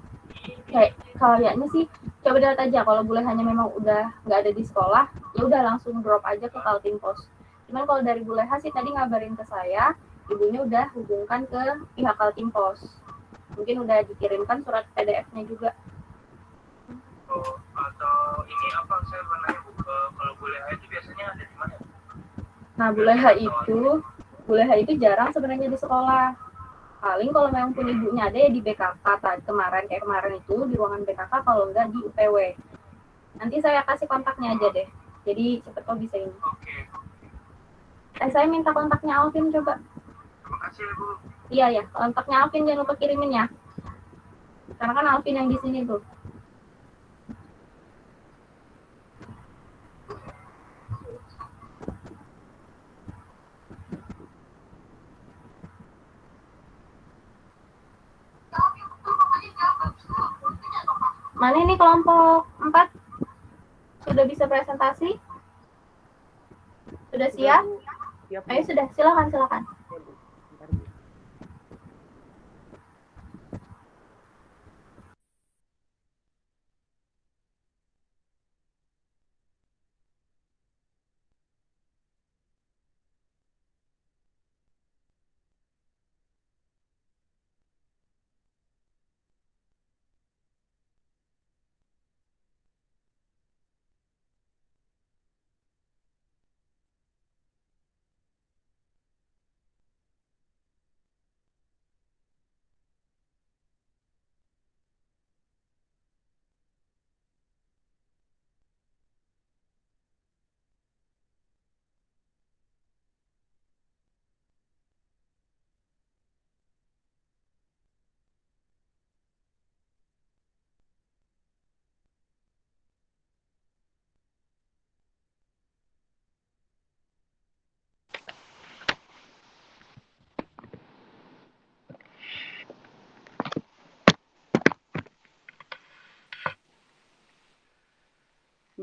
S1: Kayaknya sih coba lihat aja kalau boleh hanya memang udah nggak ada di sekolah, ya udah langsung drop aja ke Kaltim Pos. Cuman kalau dari Bu Leha sih tadi ngabarin ke saya, ibunya udah hubungkan ke pihak Kaltim Pos. Mungkin udah dikirimkan surat PDF-nya juga.
S16: Atau ini apa saya pernah Bu, kalau Bu Leha itu biasanya ada di mana?
S1: Nah, Bu Leha itu jarang sebenarnya di sekolah. Paling kalau memang pun ibunya ada ya di BKK kayak kemarin itu di ruangan BKK, kalau enggak di UPW. Nanti saya kasih kontaknya aja deh. Jadi cepet kok bisa ini. Saya minta kontaknya Alvin coba.
S16: Terima kasih Bu.
S1: Iya ya, kontaknya Alvin jangan lupa kirimin ya. Karena kan Alvin yang di sini tuh. Mana ini kelompok 4? Sudah bisa presentasi? Sudah siap? Ayo sudah, silakan.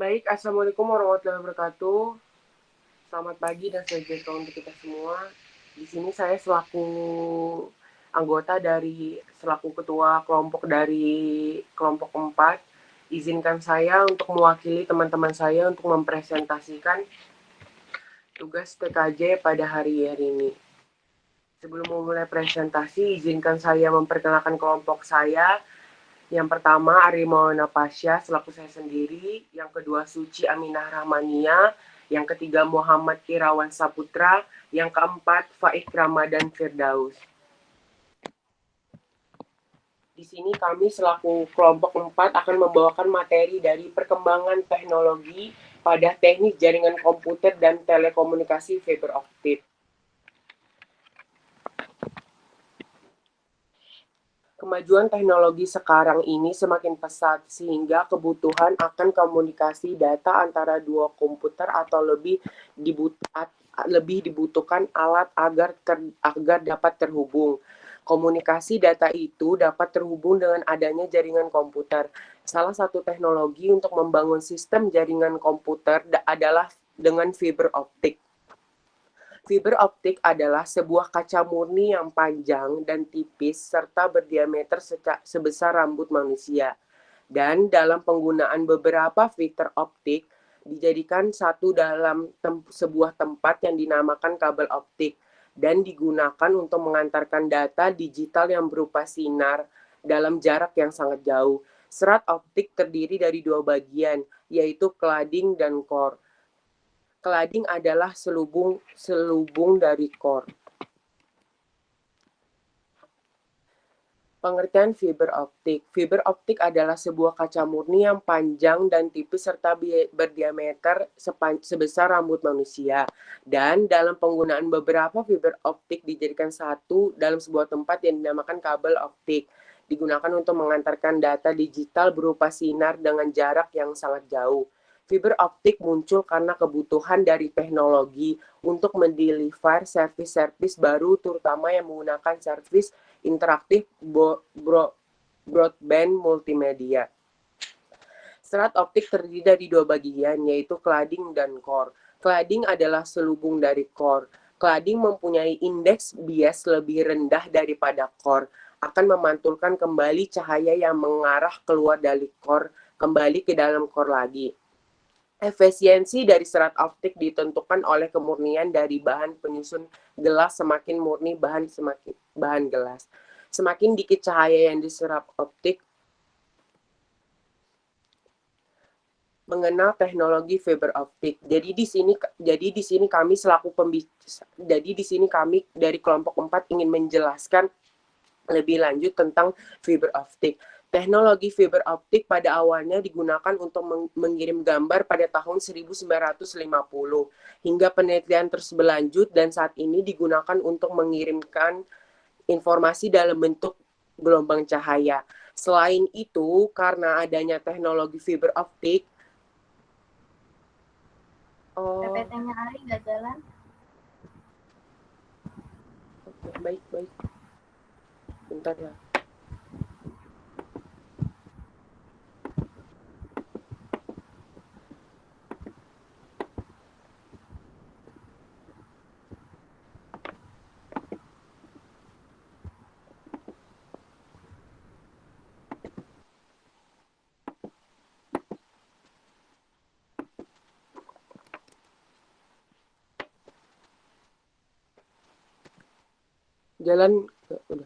S15: Baik, Assalamualaikum warahmatullahi wabarakatuh. Selamat pagi dan sejahtera untuk kita semua. Di sini saya selaku selaku ketua kelompok dari kelompok 4, izinkan saya untuk mewakili teman-teman saya untuk mempresentasikan tugas TKJ pada hari ini. Sebelum memulai presentasi, izinkan saya memperkenalkan kelompok saya. Yang pertama, Ari Maulana Pasha selaku saya sendiri. Yang kedua, Suci Aminah Rahmania. Yang ketiga, Muhammad Irawan Saputra. Yang keempat, Faik Ramadan Firdaus. Di sini kami selaku kelompok 4 akan membawakan materi dari perkembangan teknologi pada teknik jaringan komputer dan telekomunikasi fiber optik. Kemajuan teknologi sekarang ini semakin pesat sehingga kebutuhan akan komunikasi data antara dua komputer atau lebih dibutuhkan alat agar dapat terhubung. Komunikasi data itu dapat terhubung dengan adanya jaringan komputer. Salah satu teknologi untuk membangun sistem jaringan komputer adalah dengan fiber optik. Fiber optik adalah sebuah kaca murni yang panjang dan tipis serta berdiameter sebesar rambut manusia. Dan dalam penggunaan beberapa fiber optik dijadikan satu dalam sebuah tempat yang dinamakan kabel optik dan digunakan untuk mengantarkan data digital yang berupa sinar dalam jarak yang sangat jauh. Serat optik terdiri dari dua bagian, yaitu cladding dan core. Cladding adalah selubung dari core. Pengertian fiber optik. Fiber optik adalah sebuah kaca murni yang panjang dan tipis serta berdiameter sebesar rambut manusia. Dan dalam penggunaan beberapa fiber optik dijadikan satu dalam sebuah tempat yang dinamakan kabel optik. Digunakan untuk mengantarkan data digital berupa sinar dengan jarak yang sangat jauh. Fiber optik muncul karena kebutuhan dari teknologi untuk mendeliver servis-servis baru terutama yang menggunakan servis interaktif broadband multimedia. Serat optik terdiri dari dua bagian yaitu cladding dan core. Cladding adalah selubung dari core. Cladding mempunyai indeks bias lebih rendah daripada core, akan memantulkan kembali cahaya yang mengarah keluar dari core kembali ke dalam core lagi. Efisiensi dari serat optik ditentukan oleh kemurnian dari bahan penyusun gelas. Semakin murni bahan gelas, semakin dikit cahaya yang diserap optik. Mengenal teknologi fiber optik. Jadi di sini kami dari kelompok 4 ingin menjelaskan lebih lanjut tentang fiber optik. Teknologi fiber optik pada awalnya digunakan untuk mengirim gambar pada tahun 1950 hingga penelitian terus berlanjut dan saat ini digunakan untuk mengirimkan informasi dalam bentuk gelombang cahaya. Selain itu, karena adanya teknologi fiber optik,
S1: PPT-nya Ari nggak jalan.
S15: Baik. Bentar ya. Jalan udah.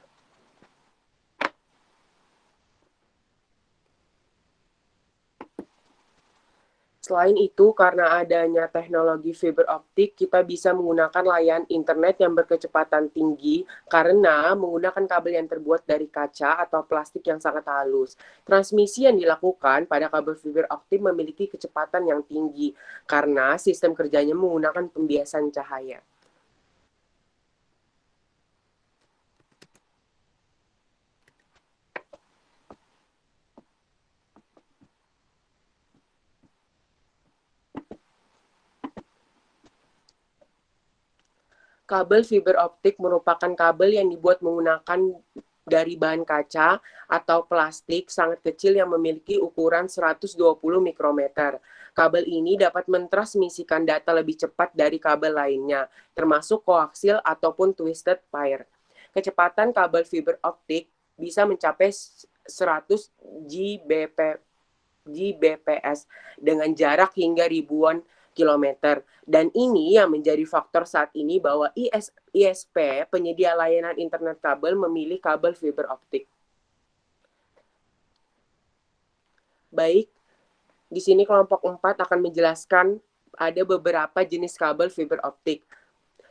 S15: Selain itu, karena adanya teknologi fiber optik, kita bisa menggunakan layanan internet yang berkecepatan tinggi karena menggunakan kabel yang terbuat dari kaca atau plastik yang sangat halus. Transmisi yang dilakukan pada kabel fiber optik memiliki kecepatan yang tinggi karena sistem kerjanya menggunakan pembiasan cahaya. Kabel fiber optik merupakan kabel yang dibuat menggunakan dari bahan kaca atau plastik sangat kecil yang memiliki ukuran 120 mikrometer. Kabel ini dapat mentransmisikan data lebih cepat dari kabel lainnya, termasuk koaksil ataupun twisted pair. Kecepatan kabel fiber optik bisa mencapai 100 Gbps dengan jarak hingga ribuan kilometer. Dan ini yang menjadi faktor saat ini bahwa ISP, penyedia layanan internet kabel, memilih kabel fiber optik. Baik, di sini kelompok 4 akan menjelaskan ada beberapa jenis kabel fiber optik.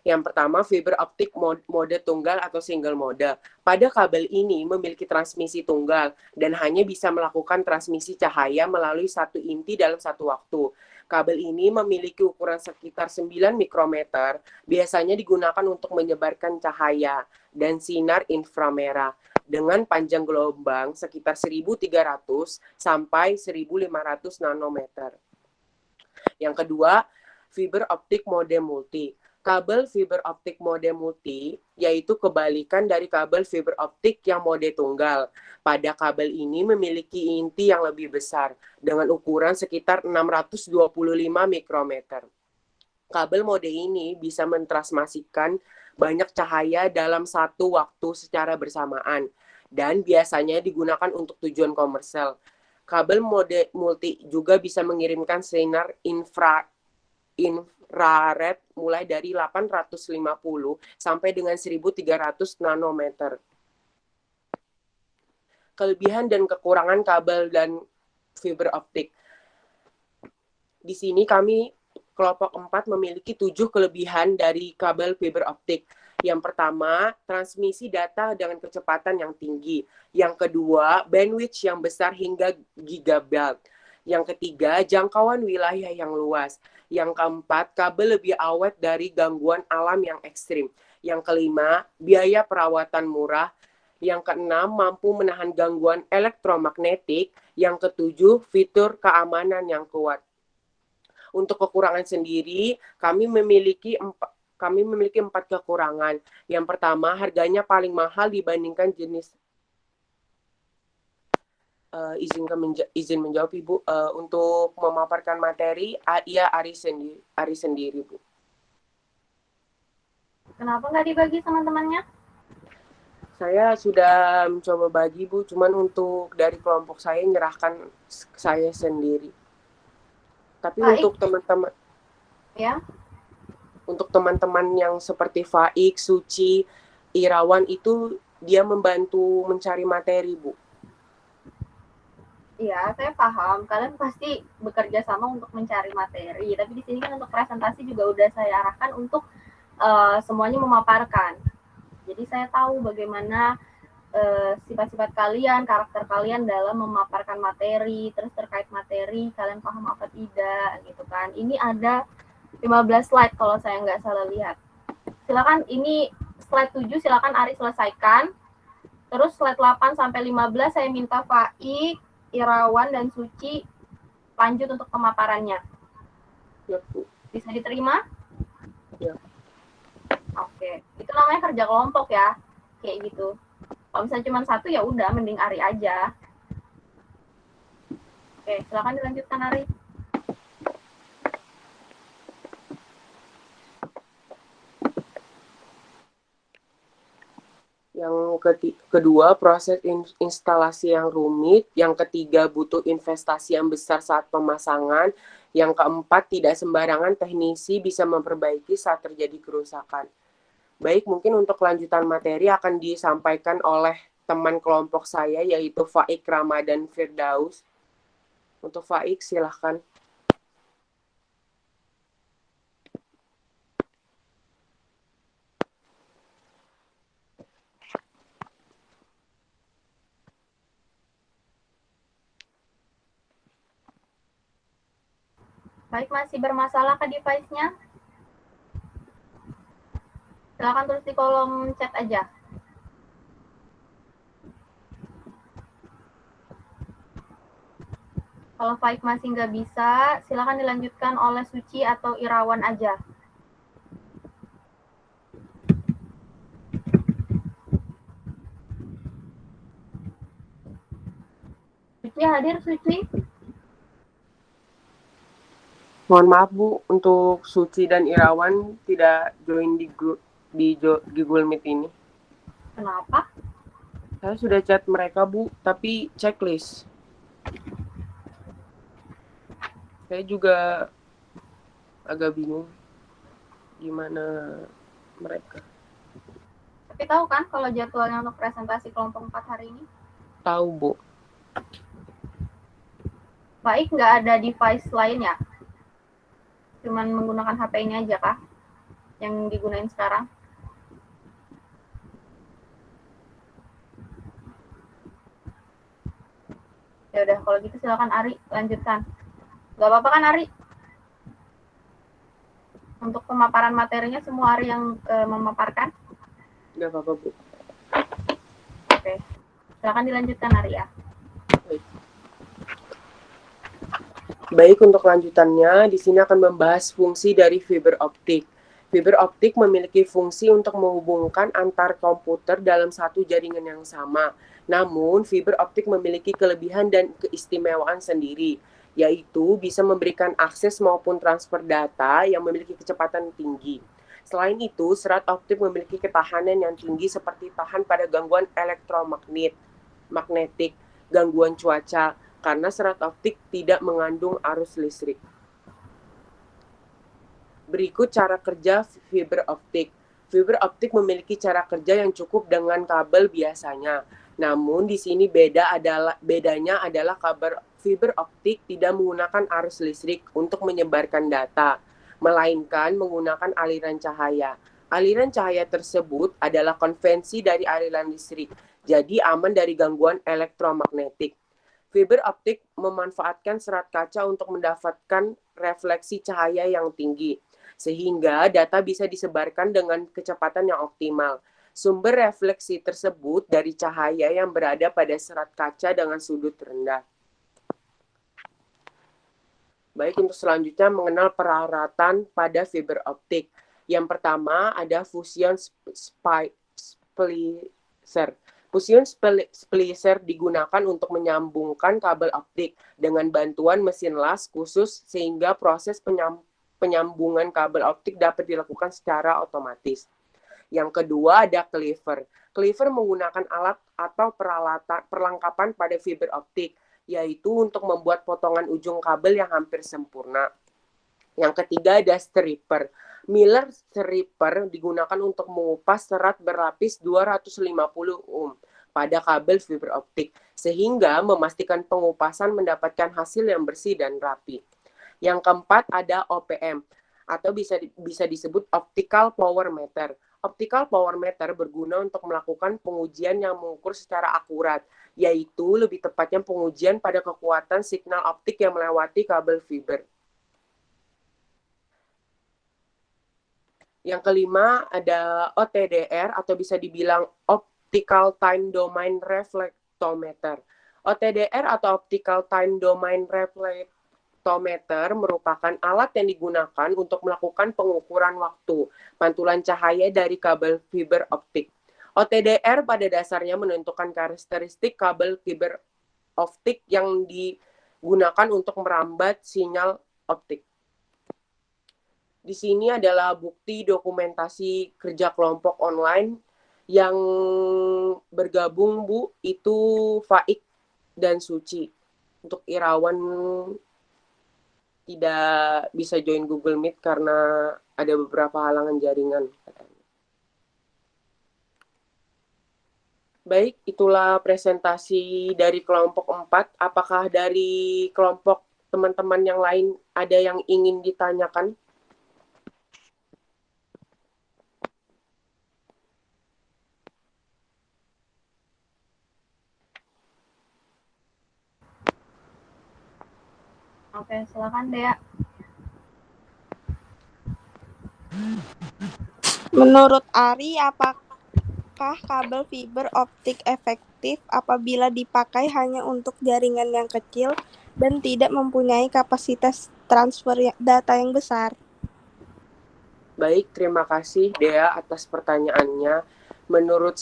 S15: Yang pertama, fiber optik mode tunggal atau single mode. Pada kabel ini memiliki transmisi tunggal dan hanya bisa melakukan transmisi cahaya melalui satu inti dalam satu waktu. Kabel ini memiliki ukuran sekitar 9 mikrometer, biasanya digunakan untuk menyebarkan cahaya dan sinar inframerah dengan panjang gelombang sekitar 1.300 sampai 1.500 nanometer. Yang kedua, fiber optik mode multi. Kabel fiber optik mode multi yaitu kebalikan dari kabel fiber optik yang mode tunggal. Pada kabel ini memiliki inti yang lebih besar dengan ukuran sekitar 625 mikrometer. Kabel mode ini bisa mentransmisikan banyak cahaya dalam satu waktu secara bersamaan dan biasanya digunakan untuk tujuan komersial. Kabel mode multi juga bisa mengirimkan sinar infrared mulai dari 850 sampai dengan 1.300 nanometer. Kelebihan dan kekurangan kabel dan fiber optik. Di sini kami kelompok 4 memiliki 7 kelebihan dari kabel fiber optik. Yang pertama, transmisi data dengan kecepatan yang tinggi. Yang kedua, bandwidth yang besar hingga gigabyte. Yang ketiga, jangkauan wilayah yang luas. Yang keempat, kabel lebih awet dari gangguan alam yang ekstrim. Yang kelima, biaya perawatan murah. Yang keenam, mampu menahan gangguan elektromagnetik. Yang ketujuh, fitur keamanan yang kuat. Untuk kekurangan sendiri, kami memiliki 4 kekurangan. Yang pertama, harganya paling mahal dibandingkan jenis izin menjawab Ibu, untuk memaparkan materi ia Ari sendiri Bu.
S1: Kenapa nggak dibagi sama temannya?
S15: Saya sudah mencoba bagi Bu, cuman untuk dari kelompok saya nyerahkan saya sendiri. Tapi
S1: Baik.
S15: Untuk teman-teman
S1: Ya.
S15: Untuk teman-teman yang seperti Faik, Suci, Irawan itu dia membantu mencari materi Bu.
S1: Iya, saya paham. Kalian pasti bekerja sama untuk mencari materi. Tapi di sini kan untuk presentasi juga udah saya arahkan untuk semuanya memaparkan. Jadi saya tahu bagaimana sifat-sifat kalian, karakter kalian dalam memaparkan materi, terus terkait materi, kalian paham apa tidak, gitu kan. Ini ada 15 slide kalau saya nggak salah lihat. Silakan, ini slide 7, silakan Ari selesaikan. Terus slide 8 sampai 15 saya minta Faik, Irawan, dan Suci lanjut untuk pemaparannya.
S15: Ya, Bu.
S1: Bisa diterima?
S15: Ya.
S1: Oke, itu namanya kerja kelompok ya, kayak gitu. Kalau misalnya cuma satu ya udah, mending Ari aja. Oke, silakan dilanjutkan Ari.
S15: Yang kedua, proses instalasi yang rumit. Yang ketiga, butuh investasi yang besar saat pemasangan. Yang keempat, tidak sembarangan teknisi bisa memperbaiki saat terjadi kerusakan. Baik, mungkin untuk lanjutan materi akan disampaikan oleh teman kelompok saya, yaitu Faik Ramadan Firdaus. Untuk Faik, silahkan.
S1: Baik, masih bermasalah ke device-nya? Silakan tulis di kolom chat aja. Kalau Faik masih nggak bisa, silakan dilanjutkan oleh Suci atau Irawan aja. Suci hadir, Suci?
S15: Mohon maaf Bu, untuk Suci dan Irawan tidak join di grup di Google Meet ini.
S1: Kenapa?
S15: Saya sudah chat mereka Bu, tapi checklist. Saya juga agak bingung gimana mereka.
S1: Tapi tahu kan kalau jadwalnya untuk presentasi kelompok 4 hari ini?
S15: Tahu Bu.
S1: Baik, nggak ada device lain ya? Cuman menggunakan HP ini aja kah? Yang digunain sekarang? Ya udah, kalau gitu silakan Ari lanjutkan. Gak apa-apa kan Ari? Untuk pemaparan materinya semua Ari yang memaparkan?
S15: Gak apa-apa Bu.
S1: Oke, silakan dilanjutkan Ari ya.
S15: Baik, untuk lanjutannya, di sini akan membahas fungsi dari fiber optik. Fiber optik memiliki fungsi untuk menghubungkan antar komputer dalam satu jaringan yang sama. Namun, fiber optik memiliki kelebihan dan keistimewaan sendiri, yaitu bisa memberikan akses maupun transfer data yang memiliki kecepatan tinggi. Selain itu, serat optik memiliki ketahanan yang tinggi seperti tahan pada gangguan elektromagnetik, gangguan cuaca, karena serat optik tidak mengandung arus listrik. Berikut cara kerja fiber optik. Fiber optik memiliki cara kerja yang cukup dengan kabel biasanya. Namun di sini bedanya adalah kabel fiber optik tidak menggunakan arus listrik untuk menyebarkan data, melainkan menggunakan aliran cahaya. Aliran cahaya tersebut adalah konvensi dari aliran listrik, jadi aman dari gangguan elektromagnetik. Fiber optik memanfaatkan serat kaca untuk mendapatkan refleksi cahaya yang tinggi, sehingga data bisa disebarkan dengan kecepatan yang optimal. Sumber refleksi tersebut dari cahaya yang berada pada serat kaca dengan sudut rendah. Baik, untuk selanjutnya mengenal peralatan pada fiber optik. Yang pertama ada fusion splicer. Fusion splicer digunakan untuk menyambungkan kabel optik dengan bantuan mesin las khusus sehingga proses penyambungan kabel optik dapat dilakukan secara otomatis. Yang kedua ada cleaver. Cleaver menggunakan alat atau perlengkapan pada fiber optik, yaitu untuk membuat potongan ujung kabel yang hampir sempurna. Yang ketiga ada stripper. Miller stripper digunakan untuk mengupas serat berlapis 250 ohm pada kabel fiber optik, sehingga memastikan pengupasan mendapatkan hasil yang bersih dan rapi. Yang keempat ada OPM, atau bisa disebut optical power meter. Optical power meter berguna untuk melakukan pengujian yang mengukur secara akurat, yaitu lebih tepatnya pengujian pada kekuatan signal optik yang melewati kabel fiber. Yang kelima ada OTDR atau bisa dibilang Optical Time Domain Reflectometer. OTDR atau Optical Time Domain Reflectometer merupakan alat yang digunakan untuk melakukan pengukuran waktu pantulan cahaya dari kabel fiber optik. OTDR pada dasarnya menentukan karakteristik kabel fiber optik yang digunakan untuk merambat sinyal optik. Di sini adalah bukti dokumentasi kerja kelompok online yang bergabung Bu, itu Faik dan Suci. Untuk Irawan tidak bisa join Google Meet karena ada beberapa halangan jaringan. Baik, itulah presentasi dari kelompok 4. Apakah dari kelompok teman-teman yang lain ada yang ingin ditanyakan?
S1: Oke, silakan Dea.
S17: Menurut Ari, apakah kabel fiber optik efektif apabila dipakai hanya untuk jaringan yang kecil dan tidak mempunyai kapasitas transfer data yang besar?
S15: Baik, terima kasih Dea atas pertanyaannya. Menurut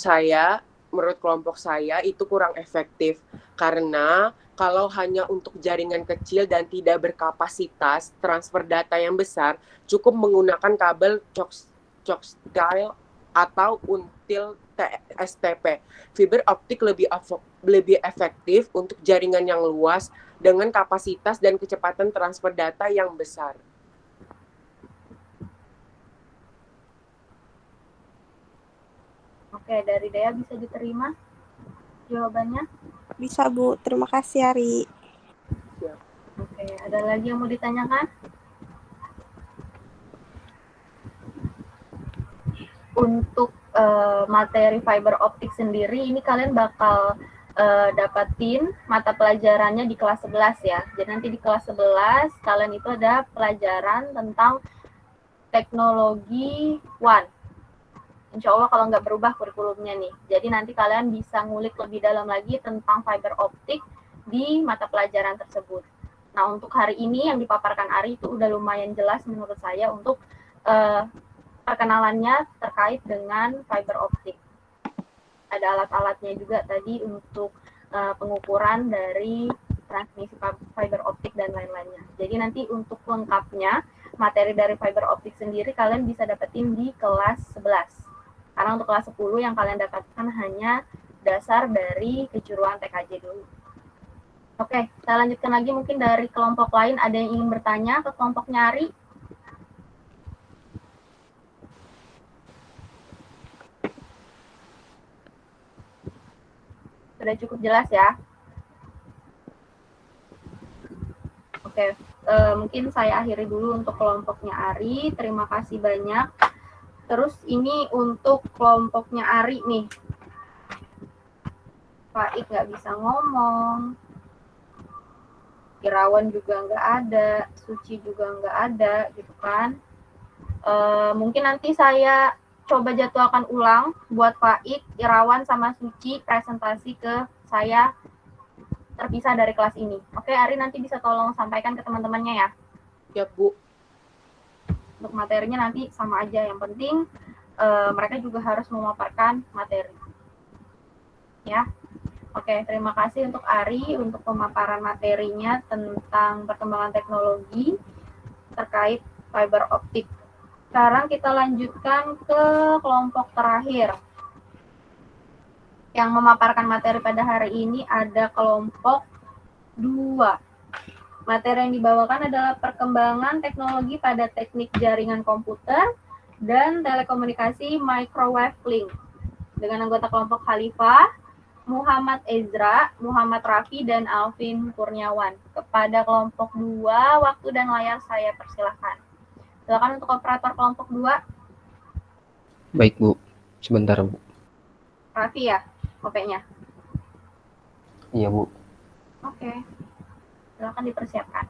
S15: kelompok saya itu kurang efektif. Karena kalau hanya untuk jaringan kecil dan tidak berkapasitas transfer data yang besar, cukup menggunakan kabel coaxial atau until STP. Fiber optik lebih efektif untuk jaringan yang luas dengan kapasitas dan kecepatan transfer data yang besar.
S1: Oke, dari Dea bisa diterima jawabannya?
S17: Bisa, Bu. Terima kasih, Ari.
S1: Oke, ada lagi yang mau ditanyakan? Untuk materi fiber optik sendiri, ini kalian bakal dapatin mata pelajarannya di kelas 11 ya. Jadi nanti di kelas 11 kalian itu ada pelajaran tentang teknologi 1. Insya Allah kalau nggak berubah kurikulumnya nih. Jadi nanti kalian bisa ngulik lebih dalam lagi tentang fiber optik di mata pelajaran tersebut. Nah, untuk hari ini yang dipaparkan Ari itu udah lumayan jelas menurut saya untuk perkenalannya terkait dengan fiber optik. Ada alat-alatnya juga tadi untuk pengukuran dari transmisi fiber optik dan lain-lainnya. Jadi nanti untuk lengkapnya, materi dari fiber optik sendiri kalian bisa dapetin di kelas 11. Karena untuk kelas 10 yang kalian dapatkan hanya dasar dari kejuruan TKJ dulu. Oke, kita lanjutkan lagi mungkin dari kelompok lain. Ada yang ingin bertanya ke kelompoknya Ari? Sudah cukup jelas ya? Oke, mungkin saya akhiri dulu untuk kelompoknya Ari. Terima kasih banyak. Terus ini untuk kelompoknya Ari nih. Pak Ik nggak bisa ngomong. Irawan juga nggak ada. Suci juga nggak ada gitu kan. Mungkin nanti saya coba jadwalkan ulang buat Pak Ik, Irawan, sama Suci presentasi ke saya terpisah dari kelas ini. Oke, Ari nanti bisa tolong sampaikan ke teman-temannya ya.
S15: Ya, Bu.
S1: Untuk materinya nanti sama aja. Yang penting mereka juga harus memaparkan materi. Ya. Oke, terima kasih untuk Ari untuk pemaparan materinya tentang perkembangan teknologi terkait fiber optik. Sekarang kita lanjutkan ke kelompok terakhir. Yang memaparkan materi pada hari ini ada kelompok 2. Materi yang dibawakan adalah perkembangan teknologi pada teknik jaringan komputer dan telekomunikasi microwave link. Dengan anggota kelompok Khalifah, Muhammad Ezra, Muhammad Rafi, dan Alvin Kurniawan. Kepada kelompok 2, waktu dan layar saya persilahkan. Silakan untuk operator kelompok 2.
S18: Baik, Bu. Sebentar, Bu.
S1: Rafi ya, OP-nya?
S18: Iya, Bu.
S1: Oke. Silakan dipersiapkan.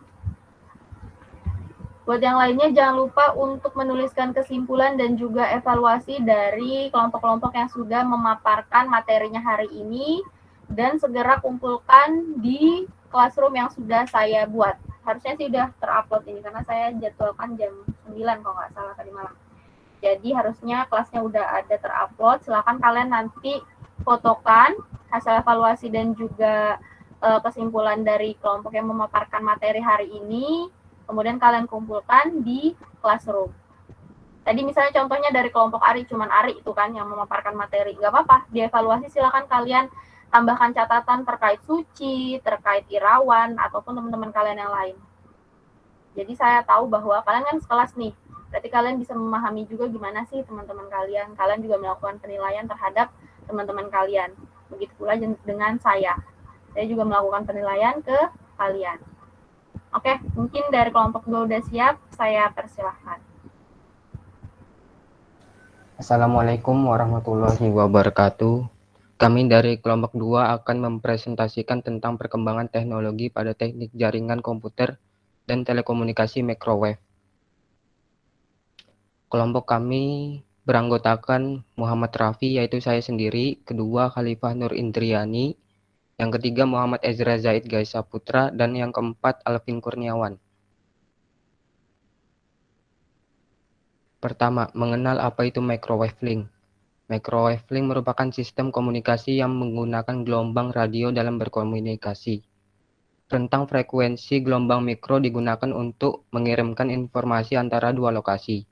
S1: Buat yang lainnya jangan lupa untuk menuliskan kesimpulan dan juga evaluasi dari kelompok-kelompok yang sudah memaparkan materinya hari ini dan segera kumpulkan di classroom yang sudah saya buat. Harusnya sih udah terupload ini karena saya jadwalkan jam 9 kalau nggak salah tadi malam. Jadi harusnya kelasnya udah ada terupload. Silakan kalian nanti fotokan hasil evaluasi dan juga kesimpulan dari kelompok yang memaparkan materi hari ini, kemudian kalian kumpulkan di classroom. Tadi misalnya contohnya dari kelompok Ari, cuman Ari itu kan yang memaparkan materi. Nggak apa-apa, dievaluasi silakan kalian tambahkan catatan terkait Suci, terkait Irawan, ataupun teman-teman kalian yang lain. Jadi saya tahu bahwa kalian kan sekelas nih, berarti kalian bisa memahami juga gimana sih teman-teman kalian. Kalian juga melakukan penilaian terhadap teman-teman kalian. Begitu pula dengan saya. Saya juga melakukan penilaian ke kalian. Oke, mungkin dari kelompok 2 udah siap, saya persilahkan.
S18: Assalamualaikum warahmatullahi wabarakatuh. Kami dari kelompok 2 akan mempresentasikan tentang perkembangan teknologi pada teknik jaringan komputer dan telekomunikasi microwave. Kelompok kami beranggotakan Muhammad Rafi, yaitu saya sendiri, kedua Khalifah Nur Indriani, yang ketiga Muhammad Ezra Zaid Gaisa Putra, dan yang keempat Alvin Kurniawan. Pertama, mengenal apa itu microwave link. Microwave link merupakan sistem komunikasi yang menggunakan gelombang radio dalam berkomunikasi. Rentang frekuensi gelombang mikro digunakan untuk mengirimkan informasi antara dua lokasi.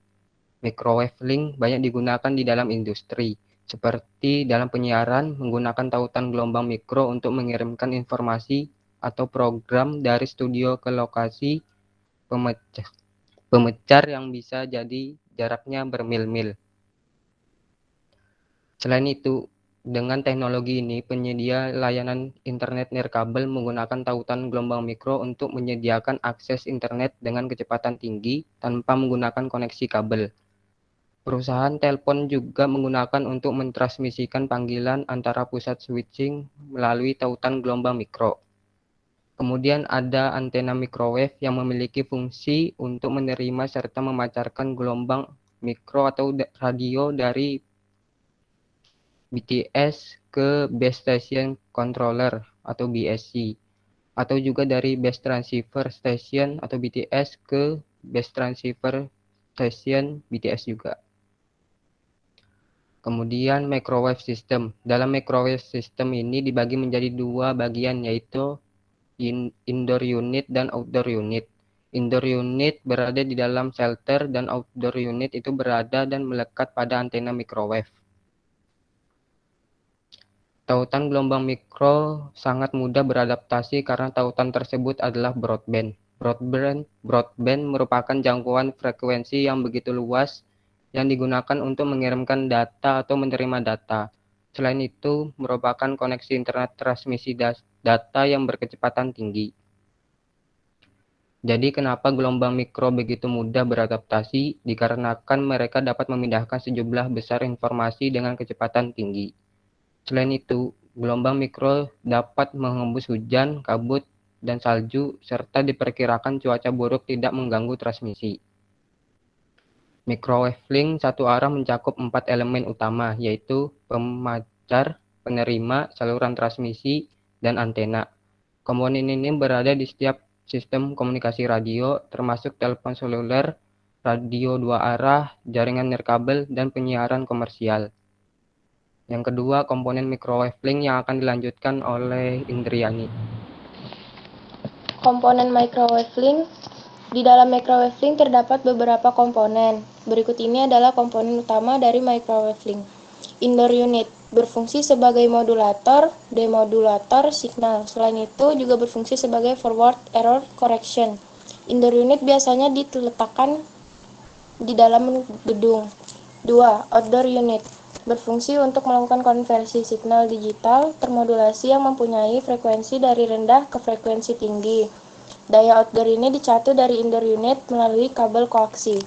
S18: Microwave link banyak digunakan di dalam industri, seperti dalam penyiaran menggunakan tautan gelombang mikro untuk mengirimkan informasi atau program dari studio ke lokasi pemecar yang bisa jadi jaraknya bermil-mil. Selain itu, dengan teknologi ini, penyedia layanan internet nirkabel menggunakan tautan gelombang mikro untuk menyediakan akses internet dengan kecepatan tinggi tanpa menggunakan koneksi kabel. Perusahaan telepon juga menggunakan untuk mentransmisikan panggilan antara pusat switching melalui tautan gelombang mikro. Kemudian ada antena microwave yang memiliki fungsi untuk menerima serta memancarkan gelombang mikro atau radio dari BTS ke Base Station Controller atau BSC, atau juga dari Base Transceiver Station atau BTS ke Base Transceiver Station BTS juga. Kemudian microwave system. Dalam microwave system ini dibagi menjadi dua bagian, yaitu indoor unit dan outdoor unit. Indoor unit berada di dalam shelter dan outdoor unit itu berada dan melekat pada antena microwave. Tautan gelombang mikro sangat mudah beradaptasi karena tautan tersebut adalah broadband. Broadband merupakan jangkauan frekuensi yang begitu luas yang digunakan untuk mengirimkan data atau menerima data. Selain itu, merupakan koneksi internet transmisi data yang berkecepatan tinggi. Jadi kenapa gelombang mikro begitu mudah beradaptasi? Dikarenakan mereka dapat memindahkan sejumlah besar informasi dengan kecepatan tinggi. Selain itu, gelombang mikro dapat menghembus hujan, kabut, dan salju, serta diperkirakan cuaca buruk tidak mengganggu transmisi. Microwave link satu arah mencakup 4 elemen utama, yaitu pemancar, penerima, saluran transmisi, dan antena. Komponen ini berada di setiap sistem komunikasi radio, termasuk telepon seluler, radio dua arah, jaringan nirkabel, dan penyiaran komersial. Yang kedua, komponen microwave link yang akan dilanjutkan oleh Indriani.
S17: Komponen microwave link. Di dalam microwave link terdapat beberapa komponen. Berikut ini adalah komponen utama dari microwave link. Indoor unit berfungsi sebagai modulator, demodulator signal. Selain itu juga berfungsi sebagai forward error correction. Indoor unit biasanya diletakkan di dalam gedung. 2. Outdoor unit berfungsi untuk melakukan konversi signal digital termodulasi yang mempunyai frekuensi dari rendah ke frekuensi tinggi. Daya outdoor ini dicatu dari indoor unit melalui kabel koaksi.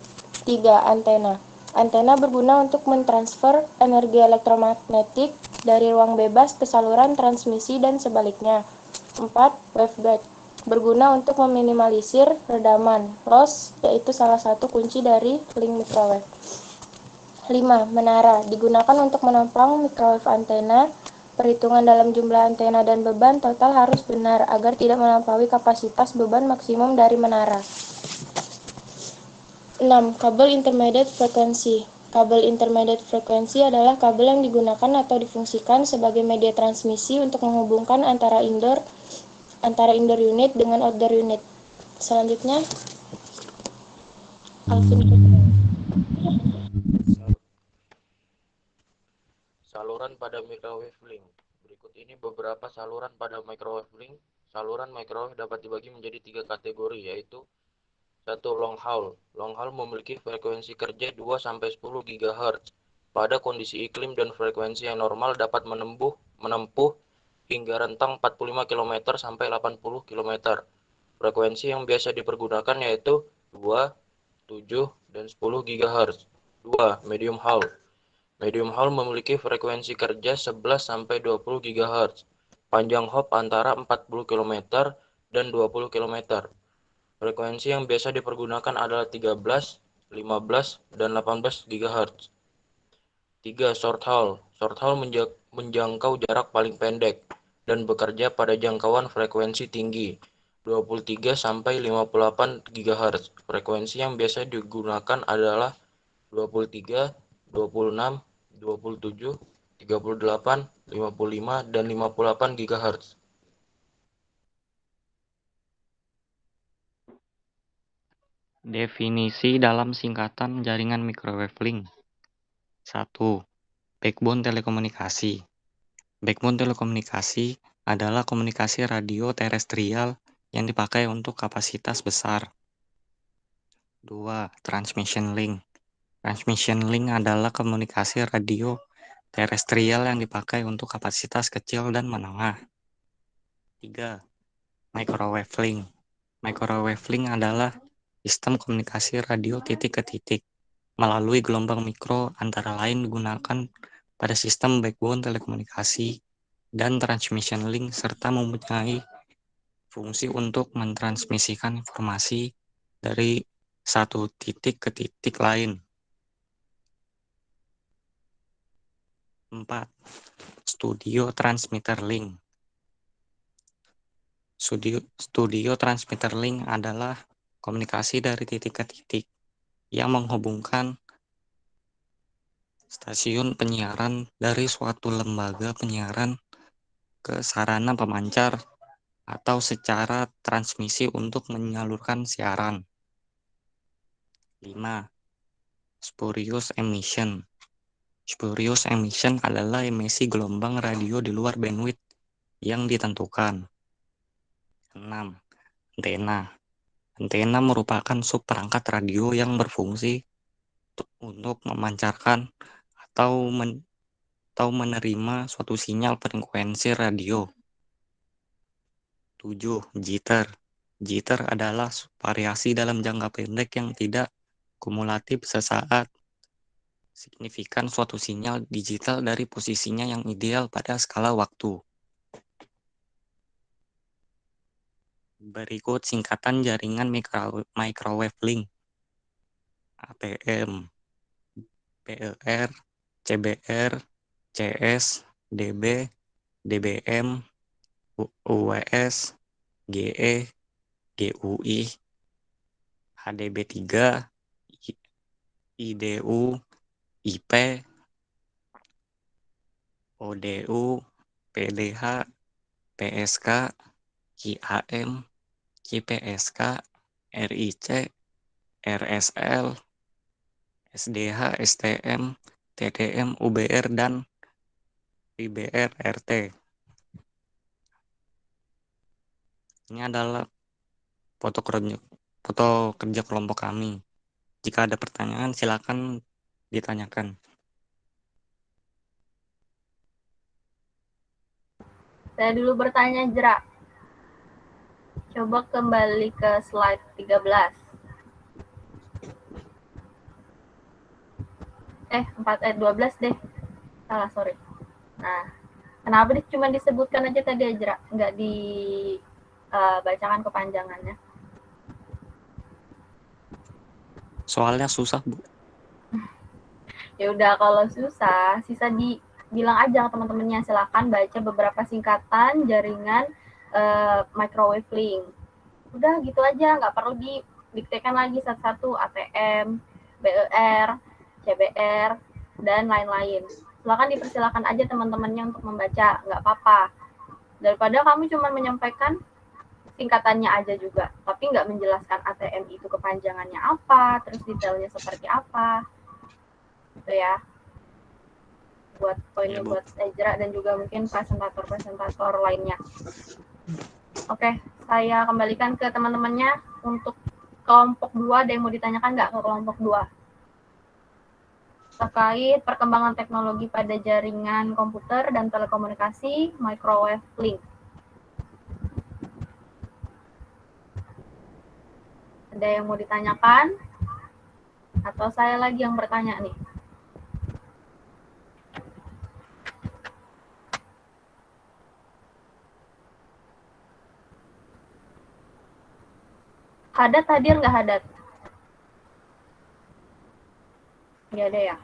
S17: 3. Antena. Antena berguna untuk mentransfer energi elektromagnetik dari ruang bebas ke saluran transmisi dan sebaliknya. 4. Waveguide. Berguna untuk meminimalisir redaman, loss, yaitu salah satu kunci dari link microwave. 5. Menara. Digunakan untuk menopang microwave antena. Perhitungan dalam jumlah antena dan beban total harus benar agar tidak melampaui kapasitas beban maksimum dari menara. 6. Kabel intermediate frequency. Kabel intermediate frequency adalah kabel yang digunakan atau difungsikan sebagai media transmisi untuk menghubungkan antara indoor unit dengan outdoor unit. Selanjutnya, Alvin.
S14: Saluran pada microwave link. Berikut ini beberapa saluran pada microwave link. Saluran microwave dapat dibagi menjadi 3 kategori, yaitu 1. Long haul. Long haul memiliki frekuensi kerja 2-10 GHz. Pada kondisi iklim dan frekuensi yang normal dapat menempuh hingga rentang 45 km sampai 80 km. Frekuensi yang biasa dipergunakan yaitu 2, 7, dan 10 GHz. 2. Medium haul. Medium haul memiliki frekuensi kerja 11-20 GHz. Panjang hop antara 40 km dan 20 km. Frekuensi yang biasa dipergunakan adalah 13, 15, dan 18 GHz. 3. Short haul. Short haul menjangkau jarak paling pendek dan bekerja pada jangkauan frekuensi tinggi, 23-58 GHz. Frekuensi yang biasa digunakan adalah 23, 26, 27, 38, 55, dan 58 GHz.
S11: Definisi dalam singkatan jaringan microwave link. 1. Backbone telekomunikasi. Backbone telekomunikasi adalah komunikasi radio terestrial yang dipakai untuk kapasitas besar. 2. Transmission link. Transmission link adalah komunikasi radio terestrial yang dipakai untuk kapasitas kecil dan menengah. 3. Microwave link. Microwave link adalah sistem komunikasi radio titik ke titik melalui gelombang mikro, antara lain digunakan pada sistem backbone telekomunikasi dan transmission link, serta mempunyai fungsi untuk mentransmisikan informasi dari satu titik ke titik lain. 4. Studio transmitter link. Studio transmitter link adalah komunikasi dari titik ke titik yang menghubungkan stasiun penyiaran dari suatu lembaga penyiaran ke sarana pemancar atau secara transmisi untuk menyalurkan siaran. 5. Spurious emission. Spurious emission adalah emisi gelombang radio di luar bandwidth yang ditentukan. 6. Antena. Antena merupakan subperangkat radio yang berfungsi untuk memancarkan atau menerima suatu sinyal frekuensi radio. 7. Jitter. Jitter adalah variasi dalam jangka pendek yang tidak kumulatif sesaat signifikan suatu sinyal digital dari posisinya yang ideal pada skala waktu. Berikut singkatan jaringan microwave link. ATM, PER, CBR, CS, DB, DBM, UWS, GE, GUI, HDB3, IDU, IP, ODU, PDH, PSK, QAM, QPSK, RIC, RSL, SDH, STM, TTM, UBR, dan IBR RT. Ini adalah foto kerja kelompok kami. Jika ada pertanyaan, silakan ditanyakan.
S1: Saya dulu bertanya, Jera. Coba kembali ke slide 13. 12 deh. Salah, sorry. Nah, kenapa cuma disebutkan aja tadi, Jera? Nggak dibacakan kepanjangannya?
S11: Soalnya susah, Bu.
S1: Ya udah, kalau susah, sisa dibilang aja ke teman-temannya. Silakan baca beberapa singkatan jaringan microwave link. Udah gitu aja, nggak perlu didiktekan lagi satu-satu. ATM, BER, CBR, dan lain-lain. Dipersilakan aja teman-temannya untuk membaca, nggak apa-apa. Daripada kamu cuma menyampaikan singkatannya aja juga, tapi nggak menjelaskan ATM itu kepanjangannya apa, terus detailnya seperti apa. Gitu ya. Buat poinnya buat Ezra dan juga mungkin presentator lainnya. Oke, saya kembalikan ke teman-temannya. Untuk kelompok 2, ada yang mau ditanyakan nggak ke kelompok 2? Terkait perkembangan teknologi pada jaringan komputer dan telekomunikasi microwave link. Ada yang mau ditanyakan? Atau saya lagi yang bertanya nih? Hadat hadir nggak, Hadat? Nggak ada ya?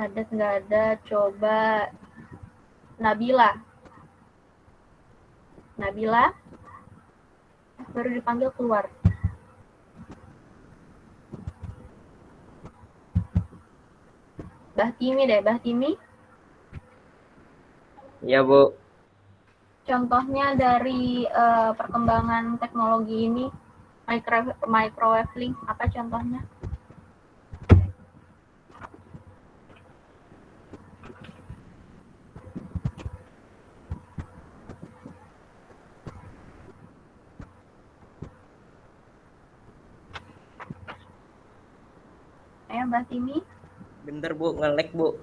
S1: Hadat nggak ada. Coba Nabila. Nabila? Baru dipanggil keluar. Bahtimi deh, Bahtimi.
S19: Iya, Bu.
S1: Contohnya dari perkembangan teknologi ini, microwave link, apa contohnya? Ayo, Mbak Timi.
S19: Bentar, Bu. Nge-lag, Bu.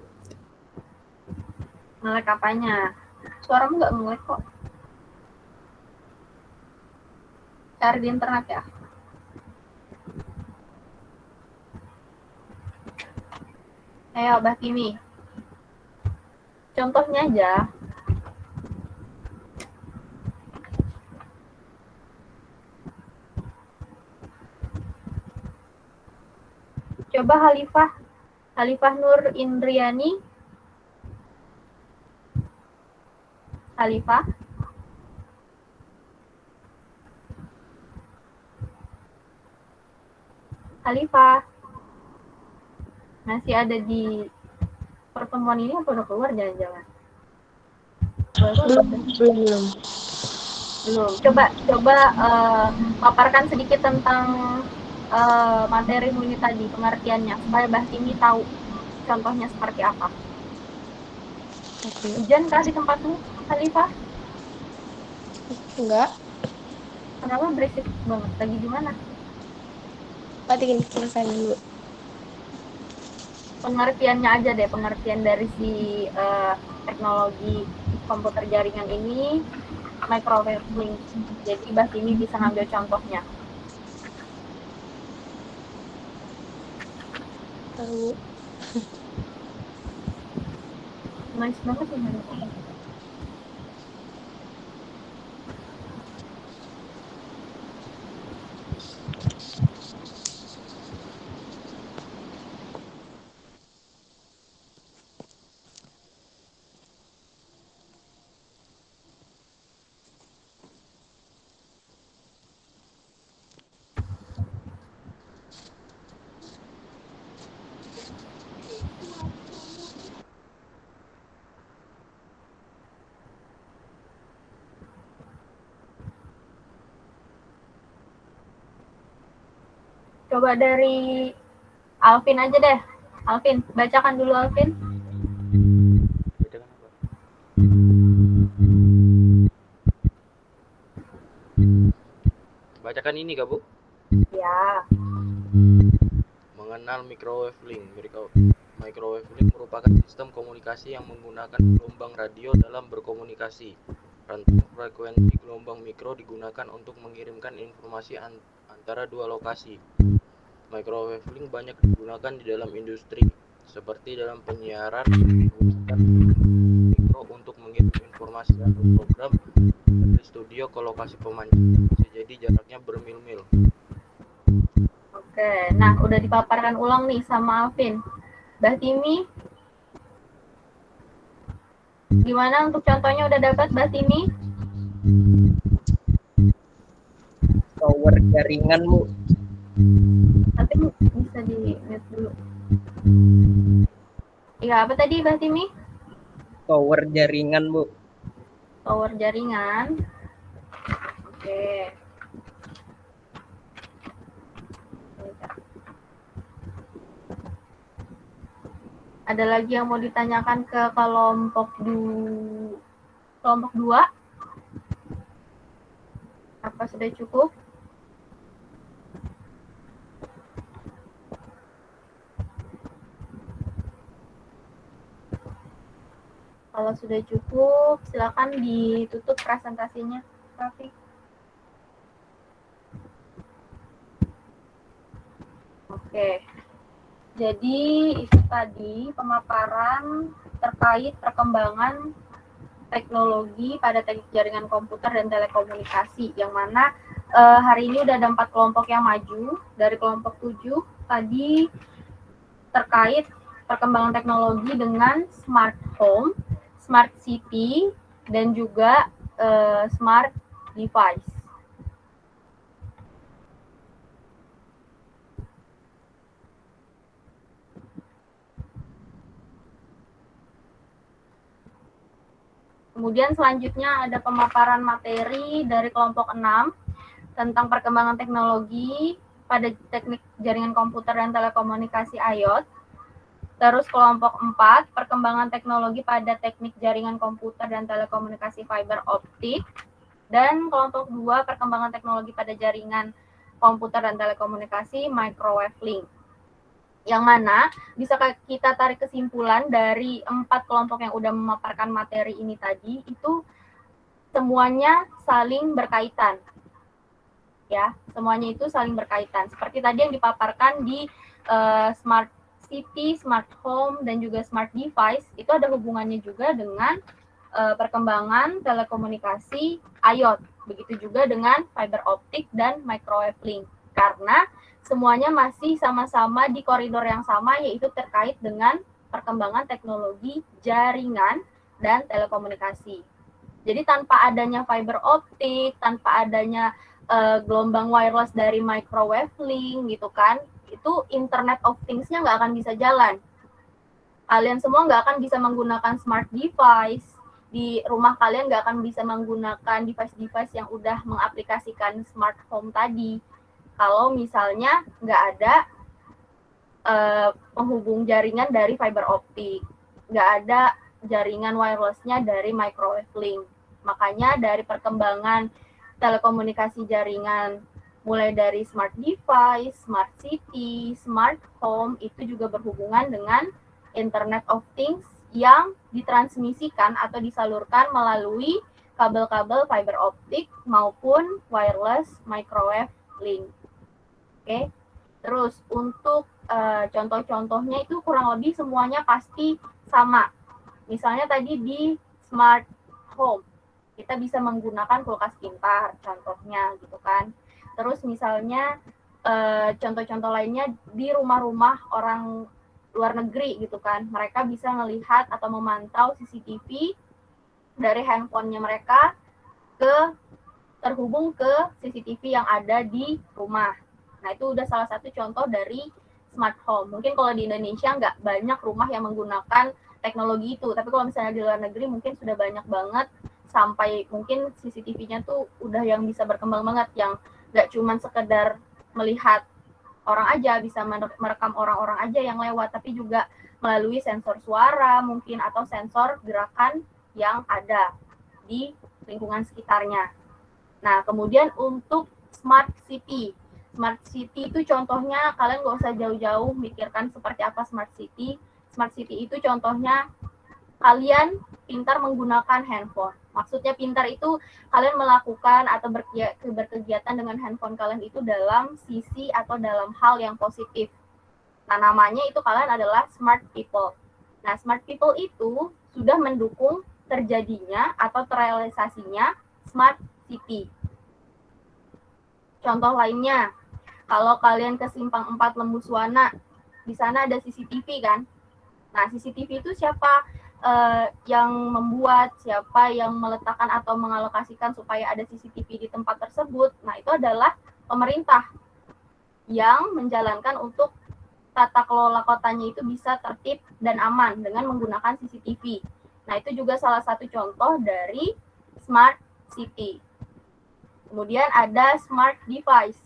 S1: Nge-lag apanya? Suaramu nggak nge-lag kok. Cari di internet ya. Ayo, Mbak Timi. Contohnya aja. Coba Khalifah Nur Indriani. Khalifah. Khalifah. Masih ada di pertemuan ini apa udah keluar jangan-jangan?
S17: Belum.
S1: Coba paparkan sedikit tentang materi ini tadi, pengertiannya, supaya Mbak Timi tahu contohnya seperti apa. Hujan kah di tempatmu, Khalifah?
S17: Enggak.
S1: Kenapa berisik banget? Lagi di mana?
S17: Tadi selesai dulu.
S1: Pengertiannya aja deh, pengertian dari si teknologi komputer jaringan ini, microwave link. Jadi Mbak Timi bisa ngambil contohnya.
S17: Tahu.
S1: Nice banget ya. Coba dari Alvin aja deh. Alvin, bacakan dulu Alvin.
S14: Bacakan ini gak, Bu?
S1: Ya.
S14: Mengenal microwave link. Microwave link merupakan sistem komunikasi yang menggunakan gelombang radio dalam berkomunikasi. Rantang frekuensi gelombang mikro digunakan untuk mengirimkan informasi antara dua lokasi. Microwave link banyak digunakan di dalam industri, seperti dalam penyiaran, menggunakan mikro untuk mengirim informasi atau program dari studio ke lokasi pemancar. Bisa jadi jaraknya bermil-mil.
S1: Oke, nah udah dipaparkan ulang nih sama Alvin. Mbak Timi, gimana untuk contohnya udah dapat Mbak Timi?
S19: Tower jaringan, Bu.
S1: Tapi bisa di mute dulu. Iya, apa tadi Mbak Timi?
S19: Tower jaringan, Bu.
S1: Tower jaringan. Oke. Ada lagi yang mau ditanyakan ke kelompok 2? Apa sudah cukup? Kalau sudah cukup, silakan ditutup presentasinya, Raffi. Oke. Jadi itu tadi pemaparan terkait perkembangan teknologi pada teknik jaringan komputer dan telekomunikasi, yang mana hari ini udah ada 4 kelompok yang maju. Dari kelompok 7 tadi terkait perkembangan teknologi dengan smart home, smart city, dan juga smart device. Kemudian selanjutnya ada pemaparan materi dari kelompok 6 tentang perkembangan teknologi pada teknik jaringan komputer dan telekomunikasi IoT. Terus kelompok 4, perkembangan teknologi pada teknik jaringan komputer dan telekomunikasi fiber optik. Dan kelompok 2, perkembangan teknologi pada jaringan komputer dan telekomunikasi microwave link. Yang mana bisa kita tarik kesimpulan dari 4 kelompok yang udah memaparkan materi ini tadi, itu semuanya saling berkaitan. Ya, semuanya itu saling berkaitan. Seperti tadi yang dipaparkan di smart city, smart home, dan juga smart device, itu ada hubungannya juga dengan perkembangan telekomunikasi IoT. Begitu juga dengan fiber optik dan microwave link. Karena semuanya masih sama-sama di koridor yang sama, yaitu terkait dengan perkembangan teknologi jaringan dan telekomunikasi. Jadi tanpa adanya fiber optik, tanpa adanya gelombang wireless dari microwave link gitu kan, itu Internet of Things-nya nggak akan bisa jalan. Kalian semua nggak akan bisa menggunakan smart device, di rumah kalian nggak akan bisa menggunakan device-device yang udah mengaplikasikan smart home tadi. Kalau misalnya nggak ada penghubung jaringan dari fiber optik, nggak ada jaringan wireless-nya dari microwave link. Makanya dari perkembangan telekomunikasi jaringan, mulai dari smart device, smart city, smart home, itu juga berhubungan dengan Internet of Things yang ditransmisikan atau disalurkan melalui kabel-kabel fiber optik maupun wireless microwave link. Oke, terus untuk contoh-contohnya itu kurang lebih semuanya pasti sama. Misalnya tadi di smart home, kita bisa menggunakan kulkas pintar, contohnya gitu kan. Terus misalnya contoh-contoh lainnya di rumah-rumah orang luar negeri gitu kan, mereka bisa melihat atau memantau CCTV dari handphonenya mereka terhubung ke CCTV yang ada di rumah. Nah, itu udah salah satu contoh dari smart home. Mungkin kalau di Indonesia nggak banyak rumah yang menggunakan teknologi itu, tapi kalau misalnya di luar negeri mungkin sudah banyak banget, sampai mungkin CCTV-nya tuh udah yang bisa berkembang banget, yang nggak cuma sekedar melihat orang aja, bisa merekam orang-orang aja yang lewat, tapi juga melalui sensor suara mungkin, atau sensor gerakan yang ada di lingkungan sekitarnya. Nah, kemudian untuk smart city. Smart city itu contohnya kalian nggak usah jauh-jauh mikirkan seperti apa smart city. Smart city itu contohnya kalian pintar menggunakan handphone. Maksudnya pintar itu kalian melakukan atau berkegiatan dengan handphone kalian itu dalam sisi atau dalam hal yang positif. Nah, namanya itu kalian adalah smart people. Nah, smart people itu sudah mendukung terjadinya atau terrealisasinya smart city. Contoh lainnya, kalau kalian ke Simpang 4 Lembuswana, di sana ada CCTV kan? Nah, CCTV itu siapa yang membuat, siapa yang meletakkan atau mengalokasikan supaya ada CCTV di tempat tersebut? Nah, itu adalah pemerintah yang menjalankan untuk tata kelola kotanya itu bisa tertib dan aman dengan menggunakan CCTV. Nah, itu juga salah satu contoh dari smart city. Kemudian ada smart device.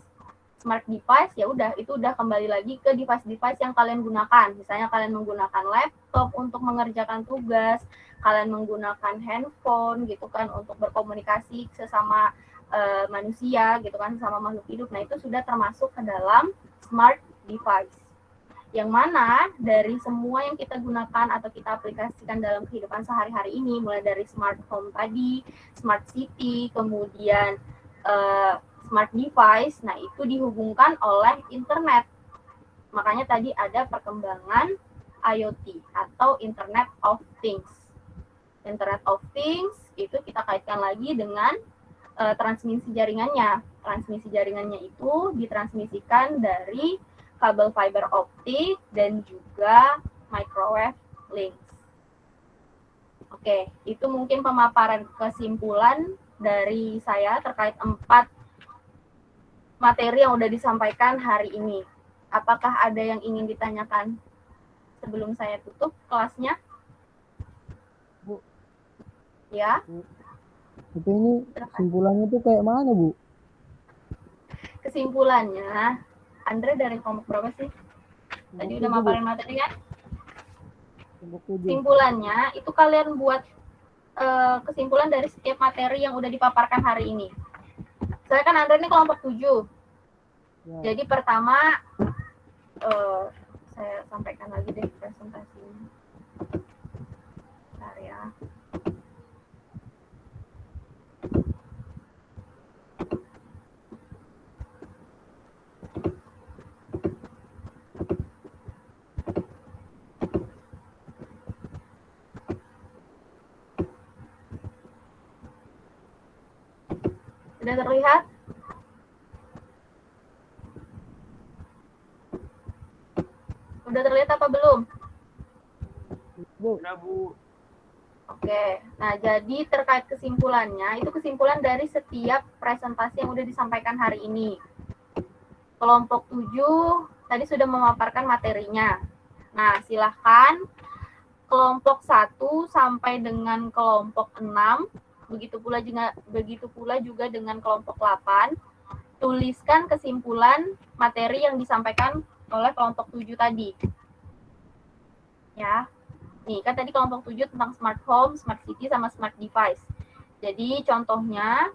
S1: Smart device ya udah, itu udah kembali lagi ke device-device yang kalian gunakan. Misalnya kalian menggunakan laptop untuk mengerjakan tugas, kalian menggunakan handphone gitu kan untuk berkomunikasi sesama manusia gitu kan, sesama makhluk hidup. Nah, itu sudah termasuk ke dalam smart device. Yang mana dari semua yang kita gunakan atau kita aplikasikan dalam kehidupan sehari-hari ini, mulai dari smart home tadi, smart city, kemudian smart device, nah itu dihubungkan oleh internet. Makanya tadi ada perkembangan IoT atau Internet of Things. Internet of Things itu kita kaitkan lagi dengan transmisi jaringannya. Transmisi jaringannya itu ditransmisikan dari kabel fiber optik dan juga microwave links. Oke, itu mungkin pemaparan kesimpulan dari saya terkait 4 materi yang udah disampaikan hari ini. Apakah ada yang ingin ditanyakan sebelum saya tutup kelasnya?
S7: Bu,
S1: Ya,
S7: Tapi ini kesimpulannya tuh kayak mana, Bu?
S1: kesimpulannya, Andre dari kelompok berapa sih? Tadi udah maparin materi kan? Kesimpulannya itu kalian buat kesimpulan dari setiap materi yang udah dipaparkan hari ini. Saya kan Andre ini kelompok 7.
S7: Ya.
S1: Jadi pertama saya sampaikan lagi deh presentasinya. Bentar ya. Sudah terlihat? Udah terlihat apa belum?
S19: Udah, Bu.
S1: Oke, nah jadi terkait kesimpulannya, itu kesimpulan dari setiap presentasi yang udah disampaikan hari ini. Kelompok 7 tadi sudah memaparkan materinya. Nah, silahkan kelompok 1 sampai dengan kelompok 6, begitu pula juga dengan kelompok 8, tuliskan kesimpulan materi yang disampaikan oleh kelompok 7 tadi. Ya. Nih, kan tadi kelompok 7 tentang smart home, smart city, sama smart device. Jadi contohnya,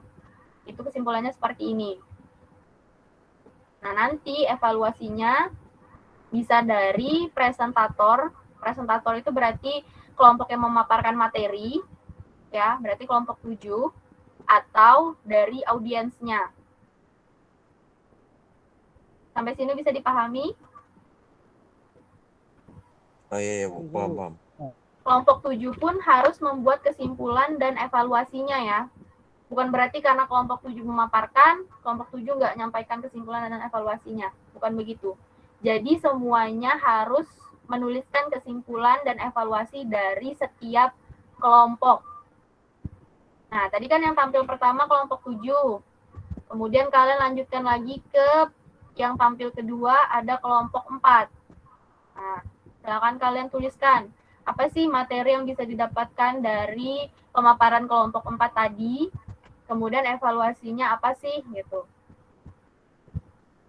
S1: itu kesimpulannya seperti ini. Nah, nanti evaluasinya bisa dari presentator. Presentator itu berarti kelompok yang memaparkan materi, ya, berarti kelompok 7, atau dari audiensnya. Sampai sini bisa dipahami?
S2: Oh iya, Bu. Paham.
S1: Kelompok 7 pun harus membuat kesimpulan dan evaluasinya ya. Bukan berarti karena kelompok 7 memaparkan, kelompok 7 nggak nyampaikan kesimpulan dan evaluasinya. Bukan begitu. Jadi semuanya harus menuliskan kesimpulan dan evaluasi dari setiap kelompok. Nah, tadi kan yang tampil pertama kelompok 7. Kemudian kalian lanjutkan lagi ke yang tampil kedua, ada kelompok 4. Nah, silakan kalian tuliskan apa sih materi yang bisa didapatkan dari pemaparan kelompok 4 tadi, kemudian evaluasinya apa sih gitu.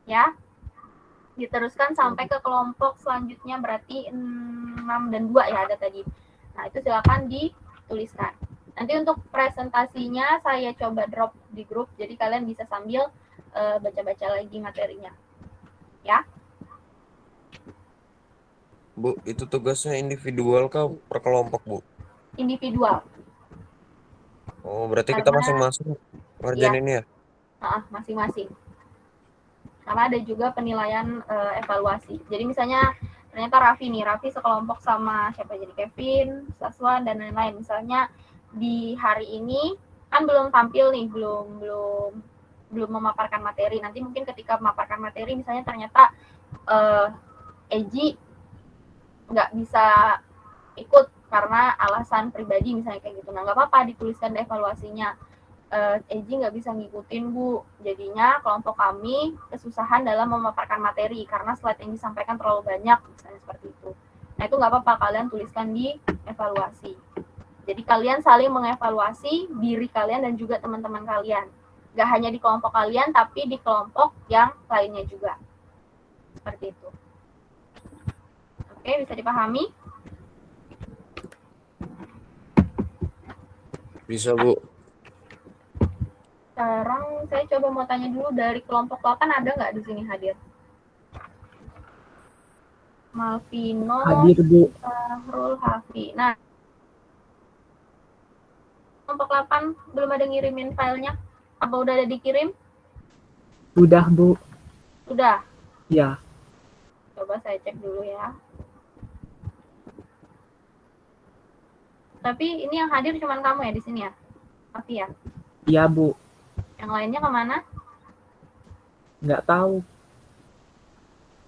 S1: Ya. Diteruskan sampai ke kelompok selanjutnya, berarti 6 dan 2 ya ada tadi. Nah, itu silakan dituliskan. Nanti untuk presentasinya saya coba drop di grup, jadi kalian bisa sambil baca-baca lagi materinya. Ya.
S2: Bu, itu tugasnya individual kah per kelompok, Bu?
S1: Individual.
S2: Oh, berarti kita masing-masing ngerjain ini ya?
S1: Masing-masing. Karena ada juga penilaian evaluasi. Jadi misalnya ternyata Raffi sekelompok sama siapa, jadi Kevin, Saswan, dan lain-lain. Misalnya di hari ini kan belum tampil nih, belum memaparkan materi. Nanti mungkin ketika memaparkan materi misalnya ternyata Eji nggak bisa ikut karena alasan pribadi misalnya kayak gitu. Nah, nggak apa-apa dituliskan evaluasinya. Eji nggak bisa ngikutin, Bu. Jadinya kelompok kami kesusahan dalam memaparkan materi karena slide yang disampaikan terlalu banyak, misalnya seperti itu. Nah, itu nggak apa-apa, kalian tuliskan di evaluasi. Jadi kalian saling mengevaluasi diri kalian dan juga teman-teman kalian. Nggak hanya di kelompok kalian, tapi di kelompok yang lainnya juga. Seperti itu. Oke, bisa dipahami?
S2: Bisa, Bu.
S1: Sekarang saya coba mau tanya dulu dari kelompok 8 ada nggak di sini hadir? Malvino,
S7: Hadir, Bu.
S1: Sahrul, Hafi. Nah, kelompok 8 belum ada ngirimin filenya? Apa udah ada dikirim?
S7: Udah, Bu.
S1: Sudah?
S7: Ya.
S1: Coba saya cek dulu ya. Tapi ini yang hadir cuma kamu ya di sini ya? Hafi ya?
S7: Iya, Bu.
S1: Yang lainnya kemana?
S7: Nggak tahu.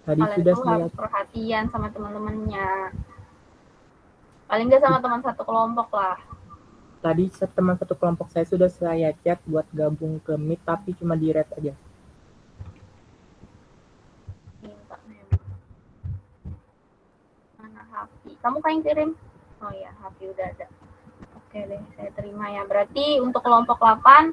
S7: Tadi
S1: Kalian
S7: sudah
S1: tuh
S7: saya
S1: harus perhatian sama teman-temannya. Paling nggak sama teman satu kelompok lah.
S7: Tadi teman satu kelompok saya sudah saya chat buat gabung ke Meet, tapi cuma di red aja.
S1: Mana Hafi? Kamu kan yang kirim? Oh ya, Hafi udah ada. Oke. Oke deh, saya terima ya. Berarti untuk kelompok 8,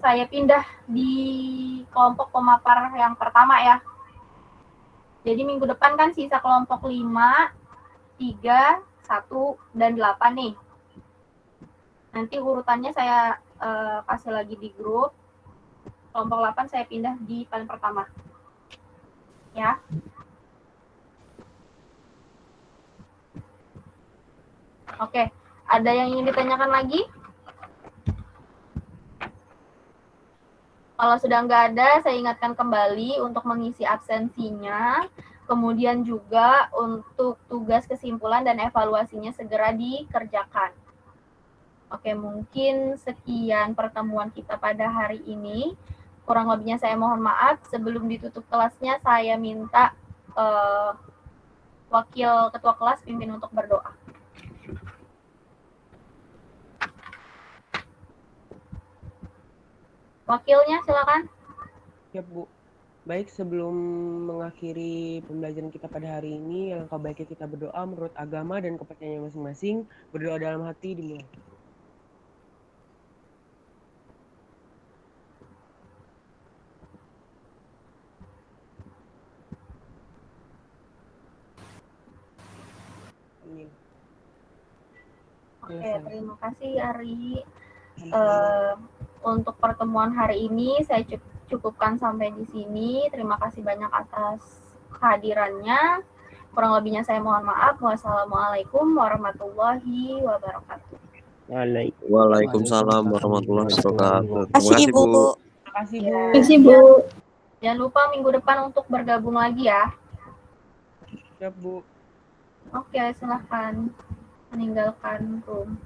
S1: saya pindah di kelompok pemapar yang pertama ya. Jadi minggu depan kan sisa kelompok 5, 3, 1, dan 8 nih. Nanti urutannya saya kasih lagi di grup. Kelompok 8 saya pindah di paling pertama. Ya. Oke, ada yang ingin ditanyakan lagi? Kalau sudah nggak ada, saya ingatkan kembali untuk mengisi absensinya, kemudian juga untuk tugas kesimpulan dan evaluasinya segera dikerjakan. Oke, mungkin sekian pertemuan kita pada hari ini. Kurang lebihnya saya mohon maaf. Sebelum ditutup kelasnya, saya minta wakil ketua kelas pimpin untuk berdoa. Wakilnya silakan.
S20: Ya Bu, baik sebelum mengakhiri pembelajaran kita pada hari ini, alangkah baiknya kita berdoa menurut agama dan kepercayaan masing-masing. Berdoa dalam hati dimulai. Amin.
S1: Oke, terima kasih Ari. Untuk pertemuan hari ini saya cukupkan sampai di sini. Terima kasih banyak atas kehadirannya. Kurang lebihnya saya mohon maaf. Wassalamualaikum warahmatullahi wabarakatuh.
S2: Waalaikumsalam warahmatullahi wabarakatuh.
S17: Terima kasih, Bu.
S20: Terima kasih Bu.
S1: Terima kasih Bu. Jangan lupa minggu depan untuk bergabung lagi ya.
S20: Siap Bu.
S1: Oke, silahkan meninggalkan room.